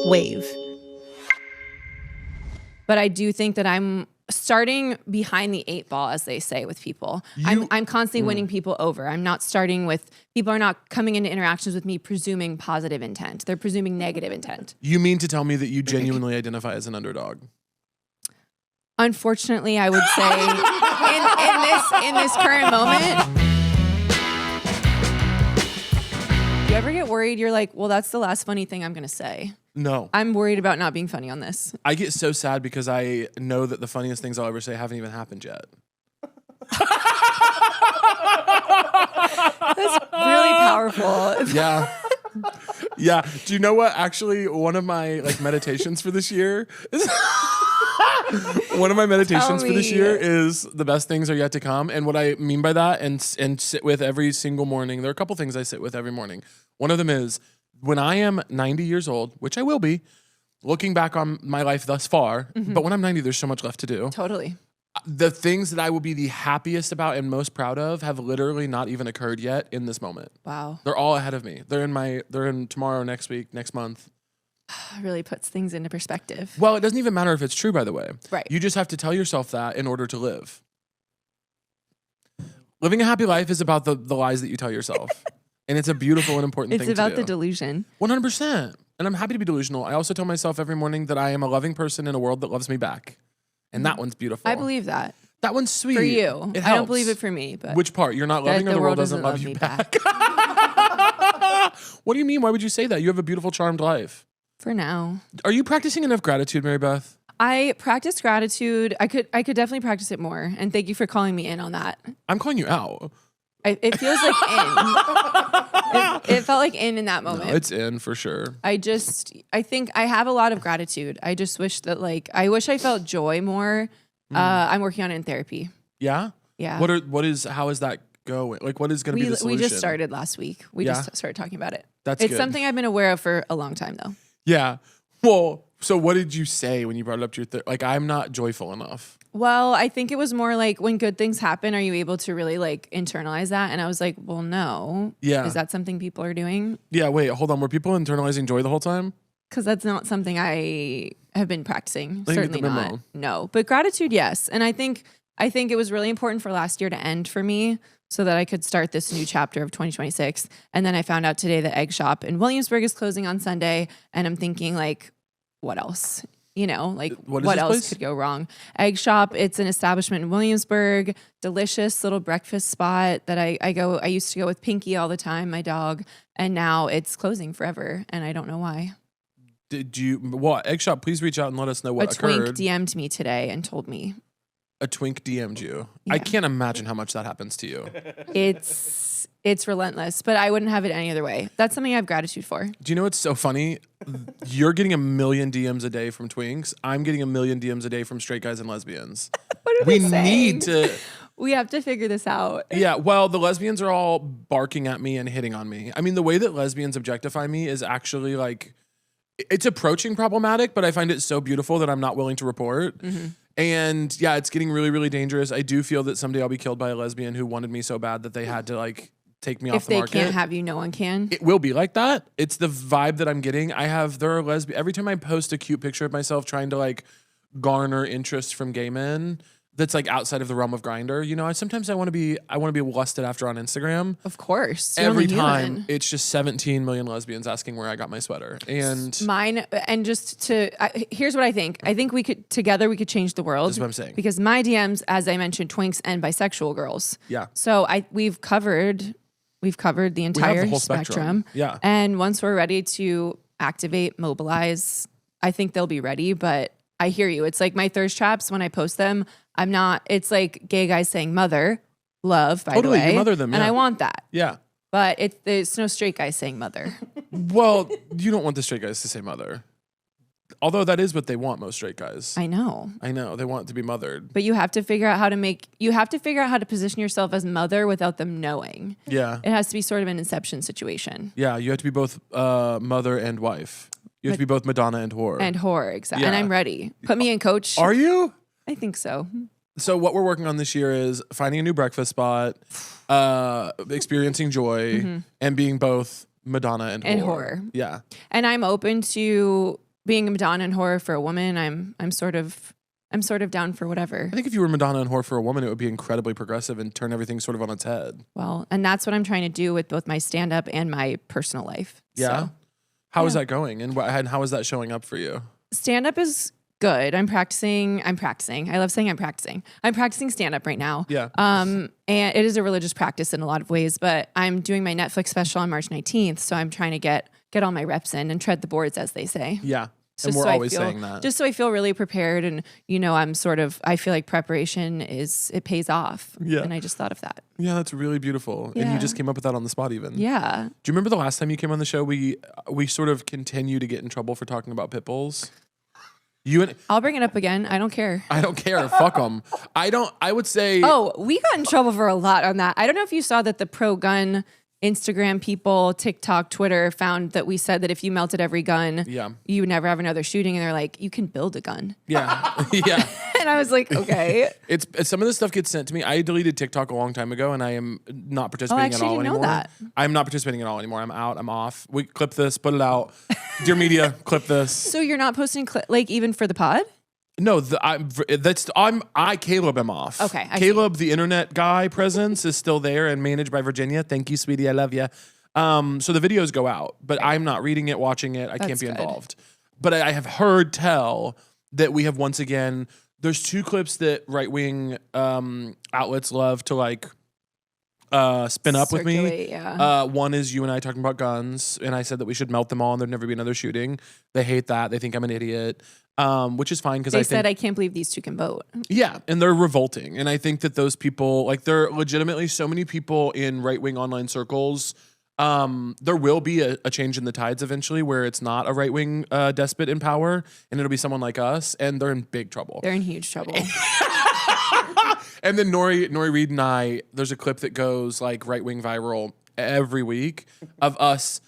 wave. But I do think that I'm starting behind the 8 ball, as they say, with people. I'm constantly winning people over. I'm not starting with, people are not coming into interactions with me presuming positive intent. They're presuming negative intent. You mean to tell me that you genuinely identify as an underdog? Unfortunately, I would say in this current moment. You ever get worried? You're like, well, that's the last funny thing I'm going to say. No. I'm worried about not being funny on this. I get so sad because I know that the funniest things I'll ever say haven't even happened yet. That's really powerful. Yeah. Yeah. Do you know what? Actually, one of my meditations for this year is one of my meditations for this year is the best things are yet to come. And what I mean by that and sit with every single morning, there are a couple things I sit with every morning. One of them is when I am 90 years old, which I will be, looking back on my life thus far, but when I'm 90, there's so much left to do. Totally. The things that I will be the happiest about and most proud of have literally not even occurred yet in this moment. Wow. They're all ahead of me. They're in tomorrow, next week, next month. It really puts things into perspective. Well, it doesn't even matter if it's true, by the way. Right. You just have to tell yourself that in order to live. Living a happy life is about the lies that you tell yourself. And it's a beautiful and important thing to do. It's about the delusion. 100%. And I'm happy to be delusional. I also tell myself every morning that I am a loving person in a world that loves me back. And that one's beautiful. I believe that. That one's sweet. For you. It I don't believe it for me. But which part? You're not loving or the world doesn't love you back? What do you mean? Why would you say that? You have a beautiful, charmed life. For now. Are you practicing enough gratitude, Mary Beth? I practice gratitude. I could definitely practice it more. And thank you for calling me in on that. I'm calling you out. It feels like in. It felt like in that moment. No, it's in for sure. I think I have a lot of gratitude. I just wish that I wish I felt joy more. I'm working on it in therapy. Yeah? Yeah. How is that going? What is going to be the solution? We just started last week. We just started talking about it. It's good. Something I've been aware of for a long time though. Yeah. Well, so what did you say when you brought it up to your I'm not joyful enough? Well, I think it was more like when good things happen, are you able to really internalize that? And I was like, well, no. Yeah. Is that something people are doing? Yeah, wait, hold on. Were people internalizing joy the whole time? Because that's not something I have been practicing. Certainly not. Memo. No. But gratitude, yes. And I think it was really important for last year to end for me so that I could start this new chapter of 2026. And then I found out today the egg shop in Williamsburg is closing on Sunday. And I'm thinking what else? What else could go wrong? Egg Shop, it's an establishment in Williamsburg, delicious little breakfast spot that I used to go with Pinky all the time, my dog, and now it's closing forever, and I don't know why. Egg Shop, please reach out and let us know what occurred. A twink DM'd me today and told me. A twink DM'd you? Yeah. I can't imagine how much that happens to you. It's relentless, but I wouldn't have it any other way. That's something I have gratitude for. Do you know what's so funny? You're getting 1 million DMs a day from twinks. I'm getting 1 million DMs a day from straight guys and lesbians. What are we saying? Need to... We have to figure this out. Yeah, well, the lesbians are all barking at me and hitting on me. I mean, the way that lesbians objectify me is actually it's approaching problematic, but I find it so beautiful that I'm not willing to report. Mm-hmm. And yeah, it's getting really, really dangerous. I do feel that someday I'll be killed by a lesbian who wanted me so bad that they had to take me off the market. If they can't have you, no one can. It will be like that. It's the vibe that I'm getting. Every time I post a cute picture of myself trying to garner interest from gay men that's outside of the realm of Grindr, sometimes I want to be lusted after on Instagram. Of course. Every time it's just 17 million lesbians asking where I got my sweater. And mine, and here's what I think. I think we could change the world. That's what I'm saying. Because my DMs, as I mentioned, twinks and bisexual girls. Yeah. So we've covered the entire spectrum. Yeah. And once we're ready to activate, mobilize, I think they'll be ready. But I hear you. It's my thirst traps when I post them. It's gay guys saying mother, love, by the way. You mother them, yeah. And I want that. Yeah. But it's no straight guys saying mother. Well, you don't want the straight guys to say mother. Although that is what they want, most straight guys. I know. They want to be mothered. But you have to figure out how to position yourself as mother without them knowing. Yeah. It has to be sort of an inception situation. Yeah, you have to be both mother and wife. You have to be both Madonna and whore. And whore, exactly. Yeah. And I'm ready. Put me in, coach. Are you? I think so. So what we're working on this year is finding a new breakfast spot, experiencing joy, and being both Madonna and whore. And whore. Yeah. And I'm open to being a Madonna in horror for a woman, I'm sort of down for whatever. I think if you were Madonna and whore for a woman, it would be incredibly progressive and turn everything sort of on its head. Well, and that's what I'm trying to do with both my stand-up and my personal life. Yeah. So, How is that going? And how is that showing up for you? stand-up is good. I'm practicing. I love saying I'm practicing. I'm practicing stand-up right now. Yeah. And it is a religious practice in a lot of ways, but I'm doing my Netflix special on March 19th. So I'm trying to get all my reps in and tread the boards, as they say. Yeah. And we're always saying that. Just so I feel really prepared, and I feel like preparation it pays off. Yeah. And I just thought of that. Yeah, that's really beautiful. Yeah. And you just came up with that on the spot even. Yeah. Do you remember the last time you came on the show, we sort of continue to get in trouble for talking about pit bulls? I'll bring it up again. I don't care. I don't care. Fuck them. I would say. Oh, we got in trouble for a lot on that. I don't know if you saw that the pro-gun Instagram people, TikTok, Twitter found that we said that if you melted every gun, you would never have another shooting. And they're like, you can build a gun. Yeah. Yeah. And I was like, okay. It's some of this stuff gets sent to me. I deleted TikTok a long time ago, and I am not participating at all anymore. That. I'm not participating at all anymore. I'm out. I'm off. We clip this, put it out. Dear media, clip this. So you're not posting even for the pod? No, Caleb am off. Okay, Caleb, the internet guy presence is still there and managed by Virginia. Thank you, sweetie. I love you. So the videos go out, but I'm not reading it, watching it. I can't be involved. But I have heard tell that we have once again. There's 2 clips that right-wing outlets love to spin up with me. Yeah. One is you and I talking about guns, and I said that we should melt them all and there'd never be another shooting. They hate that. They think I'm an idiot. Which is fine because they said I can't believe these 2 can vote. Yeah, and they're revolting. And I think that those people, there are legitimately so many people in right-wing online circles. There will be a change in the tides eventually where it's not a right-wing despot in power, and it'll be someone like us, and they're in big trouble. They're in huge trouble. And then Nori Reed and I, there's a clip that goes right-wing viral every week of us.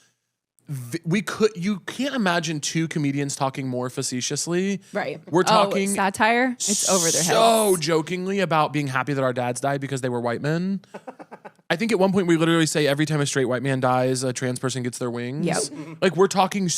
You can't imagine 2 comedians talking more facetiously. Right. We're talking satire. It's over their heads. So jokingly about being happy that our dads died because they were white men. I think at one point we literally say every time a straight white man dies, a trans person gets their wings. Yep. We're talking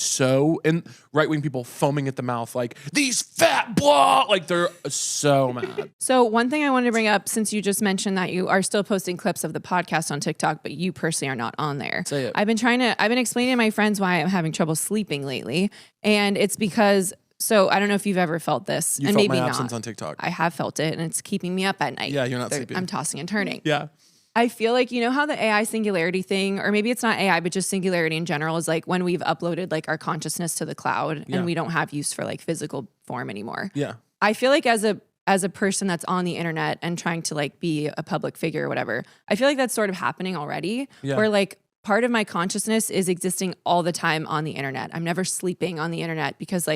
and right-wing people foaming at the mouth these fat blah. They're so mad. So one thing I wanted to bring up, since you just mentioned that you are still posting clips of the podcast on TikTok, but you personally are not on there. Say it. I've been explaining to my friends why I'm having trouble sleeping lately. And it's because, so I don't know if you've ever felt this. You and felt maybe my absence not. on TikTok. I have felt it, and it's keeping me up at night. Yeah, you're not sleeping. I'm tossing and turning. Yeah. I feel like, how the AI singularity thing, or maybe it's not AI, but just singularity in general, is when we've uploaded our consciousness to the cloud and we don't have use for physical form anymore. Yeah. I feel like as a person that's on the internet and trying to be a public figure or whatever, I feel like that's sort of happening already. Yeah. Where part of my consciousness is existing all the time on the internet. I'm never sleeping on the internet because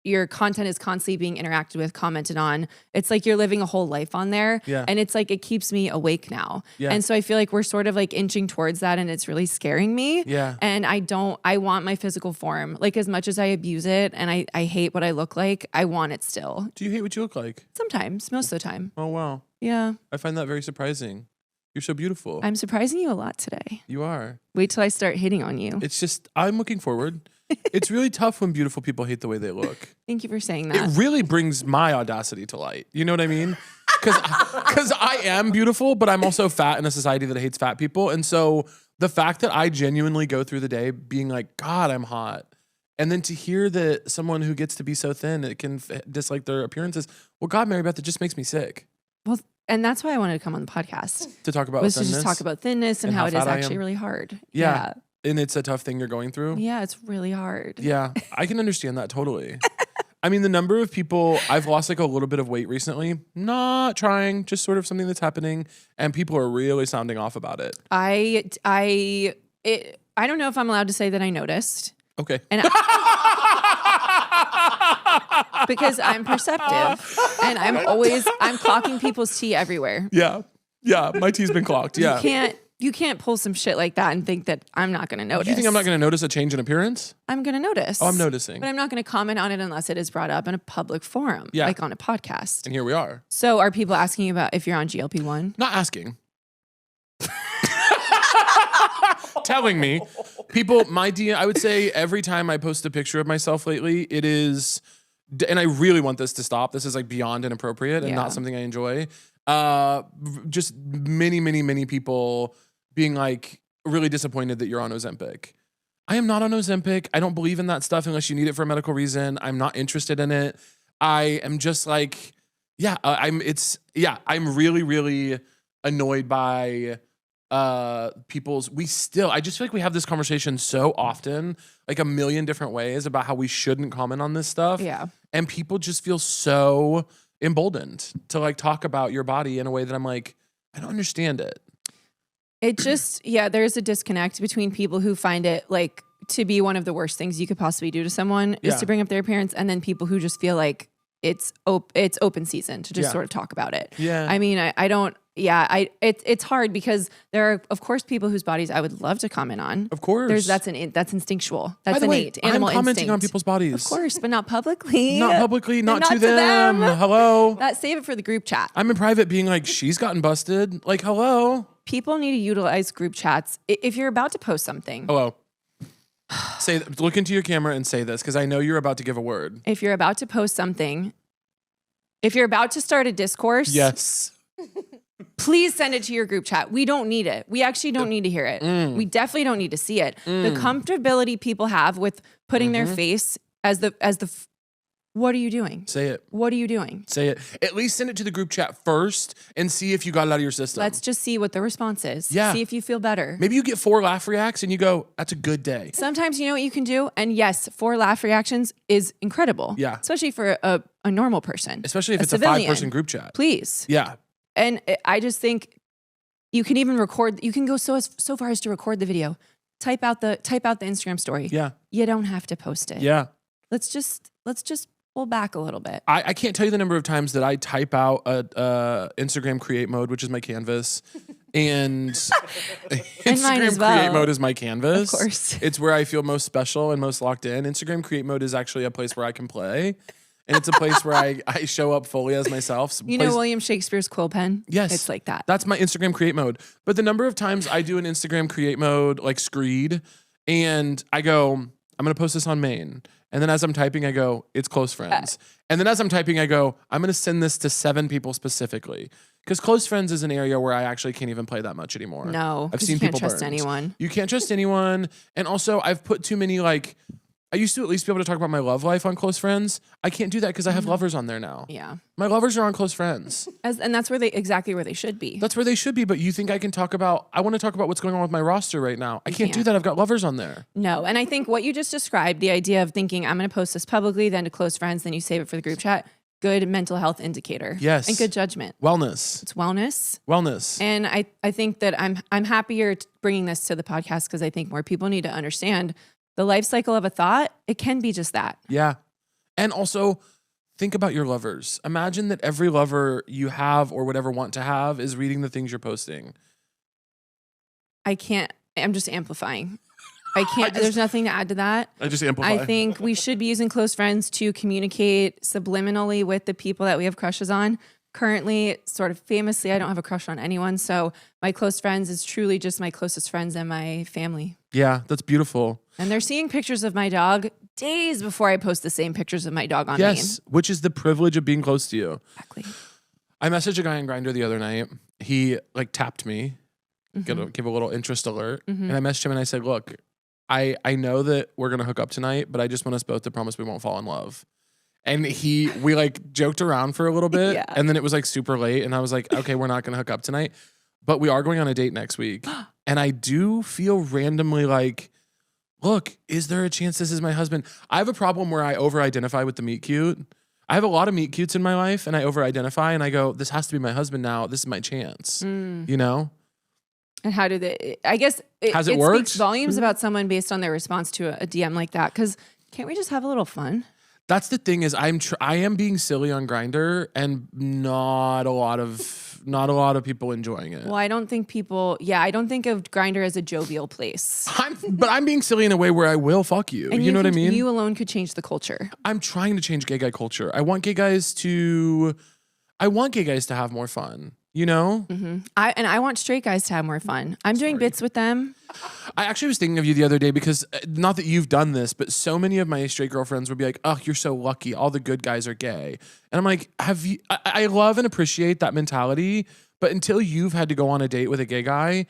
your content is constantly being interacted with, commented on. It's you're living a whole life on there. Yeah. And it's it keeps me awake now. Yeah. And so I feel like we're sort of inching towards that, and it's really scaring me. Yeah. And I want my physical form. As much as I abuse it and I hate what I look like, I want it still. Do you hate what you look like? Sometimes, most of the time. Oh, wow. Yeah. I find that very surprising. You're so beautiful. I'm surprising you a lot today. You are. Wait till I start hitting on you. It's just, I'm looking forward. It's really tough when beautiful people hate the way they look. Thank you for saying that. It really brings my audacity to light. You know what I mean? Because I am beautiful, but I'm also fat in a society that hates fat people. And so the fact that I genuinely go through the day being God, I'm hot. And then to hear that someone who gets to be so thin, it can dislike their appearances. Well, God, Mary Beth, it just makes me sick. Well, and that's why I wanted to come on the podcast. To talk about was thinness. To just talk about thinness and how it is actually really hard. Yeah. And it's a tough thing you're going through. Yeah, it's really hard. Yeah, I can understand that totally. I mean, the number of people, I've lost a little bit of weight recently. Not trying, just sort of something that's happening. And people are really sounding off about it. I don't know if I'm allowed to say that I noticed. Okay. And because I'm perceptive and I'm clocking people's tea everywhere. Yeah. Yeah. My tea's been clocked. Yeah. You can't pull some shit like that and think that I'm not going to notice. You think I'm not going to notice a change in appearance? I'm going to notice. Oh, I'm noticing. But I'm not going to comment on it unless it is brought up in a public forum, like on a podcast. And here we are. So are people asking about if you're on GLP-1? Not asking. telling me. People, my DM, I would say every time I post a picture of myself lately, it is, and I really want this to stop. This is like beyond inappropriate and not something I enjoy. Just many people being like really disappointed that you're on Ozempic. I am not on Ozempic. I don't believe in that stuff unless you need it for a medical reason. I'm not interested in it. I am just like, I'm really annoyed by people's, I just feel like we have this conversation so often, like a million different ways about how we shouldn't comment on this stuff. Yeah. And people just feel so emboldened to like talk about your body in a way that I'm like, I don't understand it. It just, there's a disconnect between people who find it like to be one of the worst things you could possibly do to someone is to bring up their appearance, and then people who just feel like it's open season to just sort of talk about it. Yeah. I mean, it's hard because there are, of course, people whose bodies I would love to comment on. Of course. That's instinctual. That's innate. Animal I'm commenting instinct. on people's bodies. Of course, but not publicly. Not publicly, not to them. Hello. Save it for the group chat. I'm in private being like, she's gotten busted. Like, hello. People need to utilize group chats. If you're about to post something. Hello. Look into your camera and say this, because I know you're about to give a word. If you're about to post something, if you're about to start a discourse. Yes. Please send it to your group chat. We don't need it. We actually don't need to hear it. We definitely don't need to see it. The comfortability people have with putting their face as the what are you doing? Say it. What are you doing? Say it. At least send it to the group chat first and see if you got it out of your system. Let's just see what the response is. Yeah. See if you feel better. Maybe you get 4 laugh reacts and you go, that's a good day. Sometimes you know what you can do? And yes, 4 laugh reactions is incredible. Yeah. Especially for a normal person. Especially if it's a 5-person group chat. Please. Yeah. And I just think you can even record, you can go so far as to record the video. Type out the Instagram story. Yeah. You don't have to post it. Yeah. Let's just pull back a little bit. I can't tell you the number of times that I type out a Instagram create mode, which is my canvas, and Instagram create mode is my canvas. Of course. It's where I feel most special and most locked in. Instagram create mode is actually a place where I can play. And it's a place where I show up fully as myself. You know William Shakespeare's quill pen? Yes. It's like that. That's my Instagram create mode. But the number of times I do an Instagram create mode, like screed, and I go, I'm going to post this on main. And then as I'm typing, I go, it's close friends. And then as I'm typing, I go, I'm going to send this to 7 people specifically. Because close friends is an area where I actually can't even play that much anymore. No. I've seen people You can't trust burned. anyone. You can't trust anyone. And also, I've put too many, like, I used to at least be able to talk about my love life on Close Friends. I can't do that because I have lovers on there now. Yeah. My lovers are on Close Friends. And that's exactly where they should be. That's where they should be. But you think I can talk about, I want to talk about what's going on with my roster right now. I can't do that. I've got lovers on there. No. And I think what you just described, the idea of thinking, I'm going to post this publicly, then to Close Friends, then you save it for the group chat. Good mental health indicator. Yes. And good judgment. Wellness. It's wellness. Wellness. And I think that I'm happier bringing this to the podcast because I think more people need to understand the life cycle of a thought. It can be just that. Yeah. And also think about your lovers. Imagine that every lover you have or would ever want to have is reading the things you're posting. I'm just amplifying. There's nothing to add to that. I just amplify. I think we should be using Close Friends to communicate subliminally with the people that we have crushes on. Currently, sort of famously, I don't have a crush on anyone. So my close friends is truly just my closest friends and my family. Yeah, that's beautiful. And they're seeing pictures of my dog days before I post the same pictures of my dog on Yes, which is the privilege of being close to you. Exactly. I messaged a guy on Grindr the other night. He like tapped me, give a little interest alert. And I messaged him and I said, look, I know that we're going to hook up tonight, but I just want us both to promise we won't fall in love. And we like joked around for a little bit. Yeah. And then it was like super late. And I was like, okay, we're not going to hook up tonight, but we are going on a date next week. And I do feel randomly like, look, is there a chance this is my husband? I have a problem where I over-identify with the meet cute. I have a lot of meet cutes in my life and I over-identify and I go, this has to be my husband now. This is my chance, you know? And how do they, I guess it worked? Speaks volumes about someone based on their response to a DM like that. Cause can't we just have a little fun? That's the thing is I am being silly on Grindr and not a lot of people enjoying it. Well, I don't think I don't think of Grindr as a jovial place. But I'm being silly in a way where I will fuck you. And you know what I mean? You alone could change the culture. I'm trying to change gay guy culture. I want gay guys to have more fun. You know? I want straight guys to have more fun. I'm doing bits with them. I actually was thinking of you the other day because not that you've done this, but so many of my straight girlfriends would be like, "Oh, you're so lucky. All the good guys are gay." And I'm like, "Have you?" I love and appreciate that mentality, but until you've had to go on a date with a gay guy,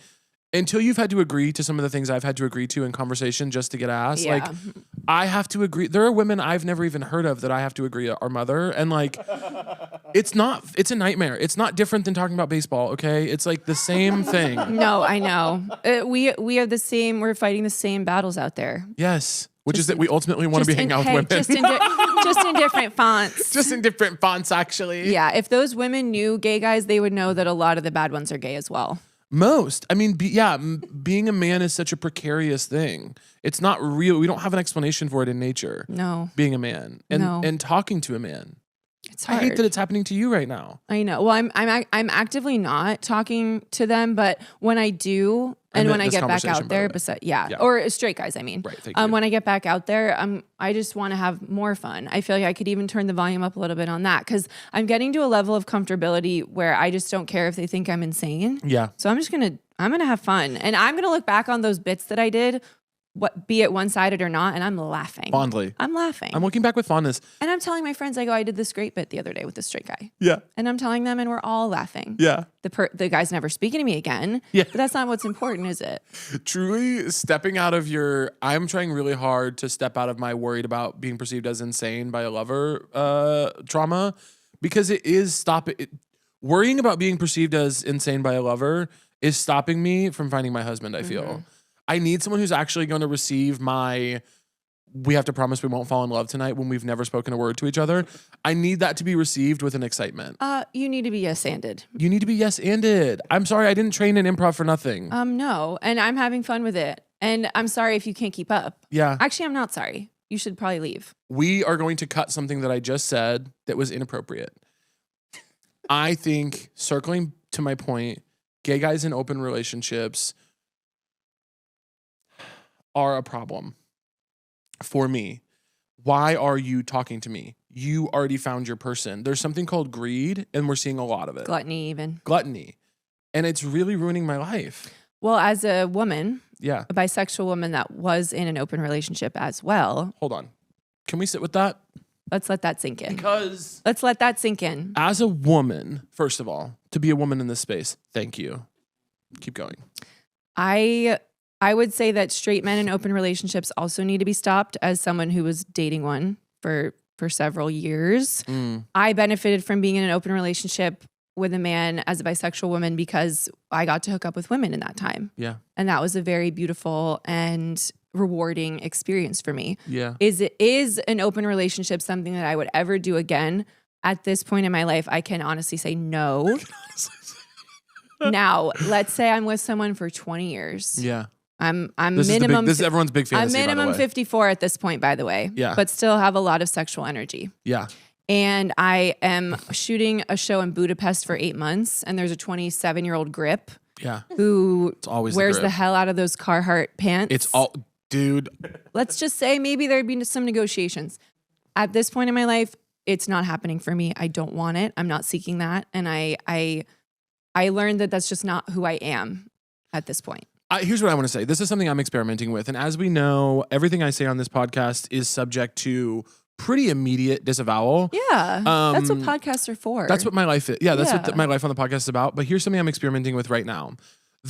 until you've had to agree to some of the things I've had to agree to in conversation just to get ass, Yeah. like I have to agree. There are women I've never even heard of that I have to agree are mother, and like it's a nightmare. It's not different than talking about baseball. Okay, it's like the same thing. No, I know. We are the same. We're fighting the same battles out there. Yes, which is that we ultimately want to be hanging out with women. Just in different fonts. Just in different fonts, actually. Yeah, if those women knew gay guys, they would know that a lot of the bad ones are gay as well. Most. I mean, being a man is such a precarious thing. It's not real. We don't have an explanation for it in nature. No. Being a man and talking to a man. It's hard. I hate that it's happening to you right now. I know. Well, I'm actively not talking to them, but when I do, and when I get back out there, or straight guys, I mean, right, thank you. When I get back out there, I just want to have more fun. I feel like I could even turn the volume up a little bit on that because I'm getting to a level of comfortability where I just don't care if they think I'm insane. Yeah. So I'm gonna have fun, and I'm gonna look back on those bits that I did, be it one-sided or not, and I'm laughing. Fondly. I'm laughing. I'm looking back with fondness. And I'm telling my friends, I did this great bit the other day with this straight guy. Yeah. And I'm telling them, and we're all laughing. Yeah. The guy's never speaking to me again. Yeah. But that's not what's important, is it? Truly stepping out of I'm trying really hard to step out of my worried about being perceived as insane by a lover trauma, because it is worrying about being perceived as insane by a lover is stopping me from finding my husband, I feel. I need someone who's actually going to receive we have to promise we won't fall in love tonight when we've never spoken a word to each other. I need that to be received with an excitement. You need to be yes-anded. You need to be yes-anded. I'm sorry, I didn't train in improv for nothing. No, and I'm having fun with it. And I'm sorry if you can't keep up. Yeah. Actually, I'm not sorry. You should probably leave. We are going to cut something that I just said that was inappropriate. I think, circling to my point, gay guys in open relationships are a problem for me. Why are you talking to me? You already found your person. There's something called greed, and we're seeing a lot of it. Gluttony, even. Gluttony. And it's really ruining my life. Well, as a woman, a bisexual woman that was in an open relationship as well. Hold on. Can we sit with that? Let's let that sink in. Because let's let that sink in. As a woman, first of all, to be a woman in this space, thank you. Keep going. I would say that straight men in open relationships also need to be stopped. As someone who was dating one for several years, I benefited from being in an open relationship with a man as a bisexual woman because I got to hook up with women in that time. Yeah. And that was a very beautiful and rewarding experience for me. Yeah. Is an open relationship something that I would ever do again? At this point in my life, I can honestly say no. Now, let's say I'm with someone for 20 years. Yeah. I'm this minimum. This is everyone's big fantasy. I'm minimum 54 at this point, by the way. Yeah. But still have a lot of sexual energy. Yeah. And I am shooting a show in Budapest for 8 months, and there's a 27-year-old grip. Yeah. Who it's always wears the hell out of those Carhartt pants. It's all, dude. Let's just say maybe there'd be some negotiations. At this point in my life, it's not happening for me. I don't want it. I'm not seeking that, and I learned that that's just not who I am at this point. Here's what I want to say. This is something I'm experimenting with. And as we know, everything I say on this podcast is subject to pretty immediate disavowal. Yeah. That's what podcasts are for. That's what my life is. Yeah, that's what my life on the podcast is about. But here's something I'm experimenting with right now.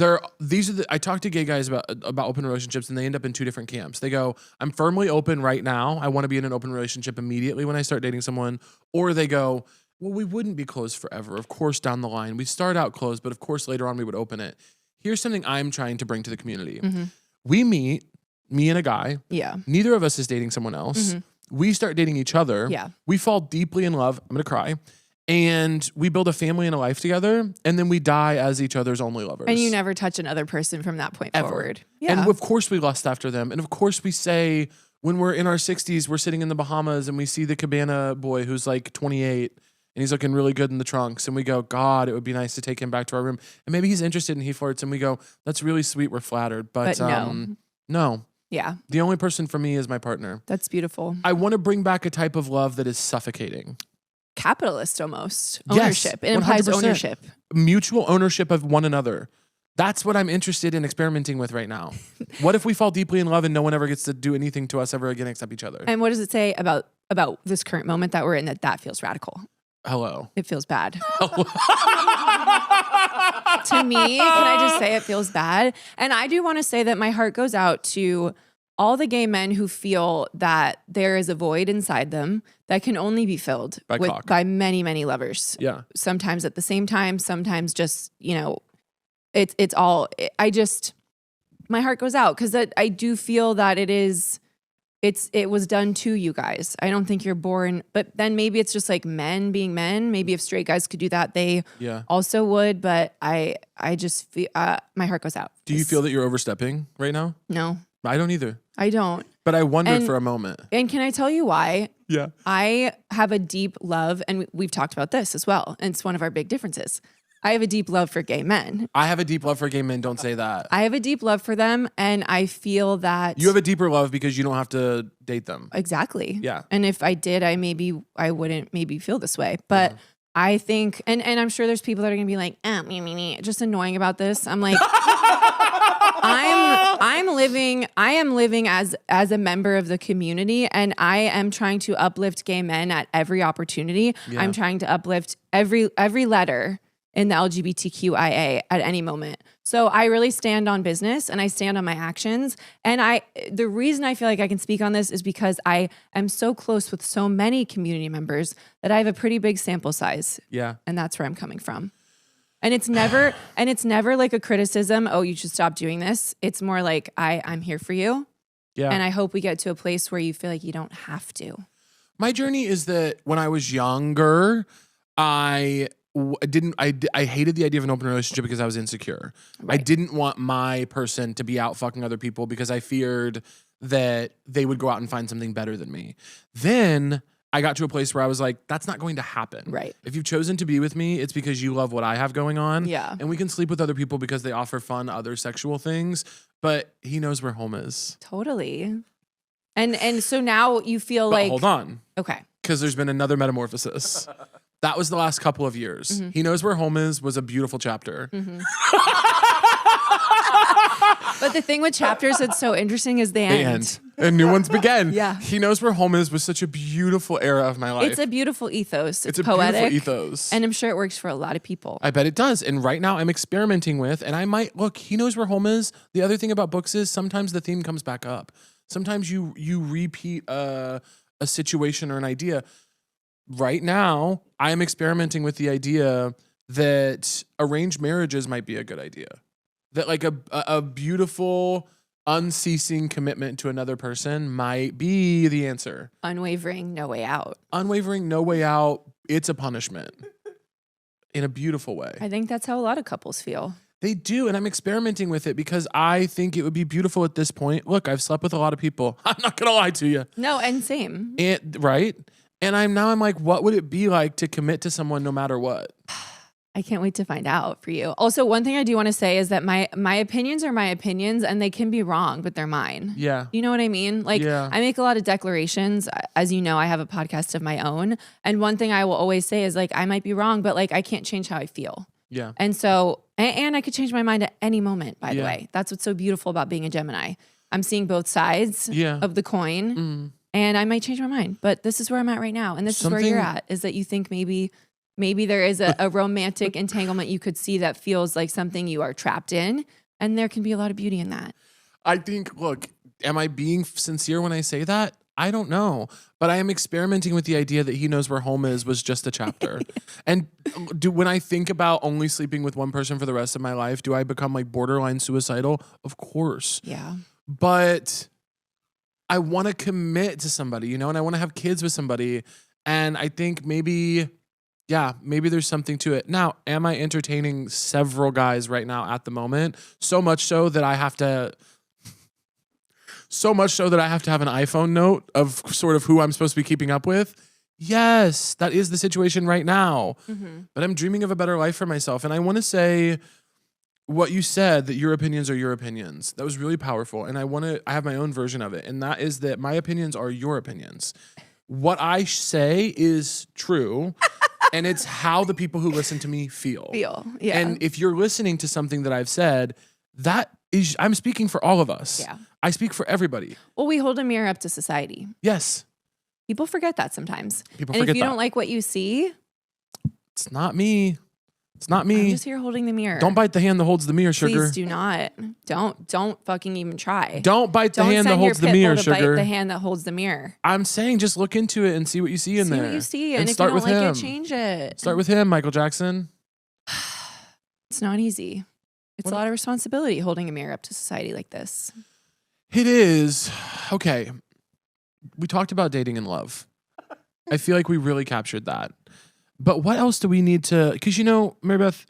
I talk to gay guys about open relationships, and they end up in two different camps. They go, I'm firmly open right now. I want to be in an open relationship immediately when I start dating someone. Or they go, well, we wouldn't be closed forever. Of course, down the line. We start out closed, but of course, later on, we would open it. Here's something I'm trying to bring to the community. Mm-hmm. We meet, me and a guy. Yeah. Neither of us is dating someone else. Mm-hmm. We start dating each other. Yeah. We fall deeply in love. I'm going to cry. And we build a family and a life together. And then we die as each other's only lovers. And you never touch another person from that point forward. Yeah. And of course we lust after them. And of course we say, when we're in our 60s, we're sitting in the Bahamas and we see the cabana boy who's like 28. And he's looking really good in the trunks. And we go, God, it would be nice to take him back to our room. And maybe he's interested and he flirts. And we go, that's really sweet. We're flattered. But no. Yeah. The only person for me is my partner. That's beautiful. I want to bring back a type of love that is suffocating. capitalist almost. Yes, Ownership. It implies 100%. ownership. Mutual ownership of one another. That's what I'm interested in experimenting with right now. What if we fall deeply in love and no one ever gets to do anything to us ever again except each other? And what does it say about this current moment that we're in, that feels radical? Hello. It feels bad. To me, can I just say it feels bad? And I do want to say that my heart goes out to all the gay men who feel that there is a void inside them that can only be filled by many, many lovers. Yeah. Sometimes at the same time, sometimes just, it's all, my heart goes out because I do feel that it was done to you guys. I don't think you're born, but then maybe it's just like men being men. Maybe if straight guys could do that, they also would. But I just feel, my heart goes out. Do you feel that you're overstepping right now? No. I don't either. I don't. But I wondered for a moment. And can I tell you why? Yeah. I have a deep love, and we've talked about this as well, and it's one of our big differences. I have a deep love for gay men. I have a deep love for gay men. Don't say that. I have a deep love for them, and I feel that... You have a deeper love because you don't have to date them. Exactly. Yeah. And if I did, I wouldn't maybe feel this way. But I think, and I'm sure there's people that are going to be like, just annoying about this. I'm like... I am living as a member of the community, and I am trying to uplift gay men at every opportunity. Yeah. I'm trying to uplift every letter in the LGBTQIA at any moment. So I really stand on business and I stand on my actions. And the reason I feel like I can speak on this is because I am so close with so many community members that I have a pretty big sample size. Yeah. And that's where I'm coming from. And it's never like a criticism, oh, you should stop doing this. It's more like, I'm here for you. Yeah. And I hope we get to a place where you feel like you don't have to. My journey is that when I was younger, I hated the idea of an open relationship because I was insecure. Right. I didn't want my person to be out fucking other people because I feared that they would go out and find something better than me. Then I got to a place where I was like, that's not going to happen. Right. If you've chosen to be with me, it's because you love what I have going on. Yeah. And we can sleep with other people because they offer fun other sexual things, but he knows where home is. Totally. And so now you feel but hold on. Okay. Because there's been another metamorphosis. That was the last couple of years. Mm-hmm. He knows where home is was a beautiful chapter. Mm-hmm. But the thing with chapters that's so interesting is they end. And new ones begin. Yeah. He knows where home is was such a beautiful era of my life. It's a beautiful ethos. It's a poetic, beautiful ethos. And I'm sure it works for a lot of people. I bet it does. And right now I'm experimenting with, and I might, look, he knows where home is. The other thing about books is sometimes the theme comes back up. Sometimes you repeat a situation or an idea. Right now, I am experimenting with the idea that arranged marriages might be a good idea. That like a beautiful, unceasing commitment to another person might be the answer. Unwavering, no way out. Unwavering, no way out. It's a punishment in a beautiful way. I think that's how a lot of couples feel. They do, and I'm experimenting with it because I think it would be beautiful at this point. Look, I've slept with a lot of people. I'm not going to lie to you. No, and same. Right? And I'm like, what would it be like to commit to someone no matter what? I can't wait to find out for you. Also, one thing I do want to say is that my opinions are my opinions and they can be wrong, but they're mine. Yeah. You know what I mean? Like, I make a lot of declarations. As you know, I have a podcast of my own. And one thing I will always say is like, I might be wrong, but like, I can't change how I feel. Yeah. And so, and I could change my mind at any moment, by the way. That's what's so beautiful about being a Gemini. I'm seeing both sides of the coin. Mm. And I might change my mind, but this is where I'm at right now. And this is where you're at, is that you think maybe there is a romantic entanglement you could see that feels like something you are trapped in. And there can be a lot of beauty in that. I think, look, am I being sincere when I say that? I don't know. But I am experimenting with the idea that he knows where home is was just a chapter. And when I think about only sleeping with one person for the rest of my life, do I become like borderline suicidal? Of course. Yeah. But I want to commit to somebody, and I want to have kids with somebody. And I think maybe there's something to it. Now, am I entertaining several guys right now at the moment? So much so that I have to have an iPhone note of sort of who I'm supposed to be keeping up with. Yes, that is the situation right now. Mm-hmm. But I'm dreaming of a better life for myself. And I want to say what you said, that your opinions are your opinions. That was really powerful. And I have my own version of it. And that is that my opinions are your opinions. what I say is true. And it's how the people who listen to me feel. Yeah. And if you're listening to something that I've said, I'm speaking for all of us. Yeah. I speak for everybody. Well, we hold a mirror up to society. Yes. People forget that sometimes. People and forget if you that. don't like what you see, It's not me. It's not me. I'm just here holding the mirror. Don't bite the hand that holds the mirror, sugar. Please do not. Don't fucking even try. Don't bite the hand that holds the mirror, sugar. Don't bite the hand that holds the mirror. I'm saying just look into it and see what you see in there. See what you see. And if you start don't with like him. it, change it. Start with him, Michael Jackson. It's not easy. It's a lot of responsibility holding a mirror up to society like this. It is. Okay. We talked about dating and love. I feel like we really captured that. But what else do we need to, because Mary Beth,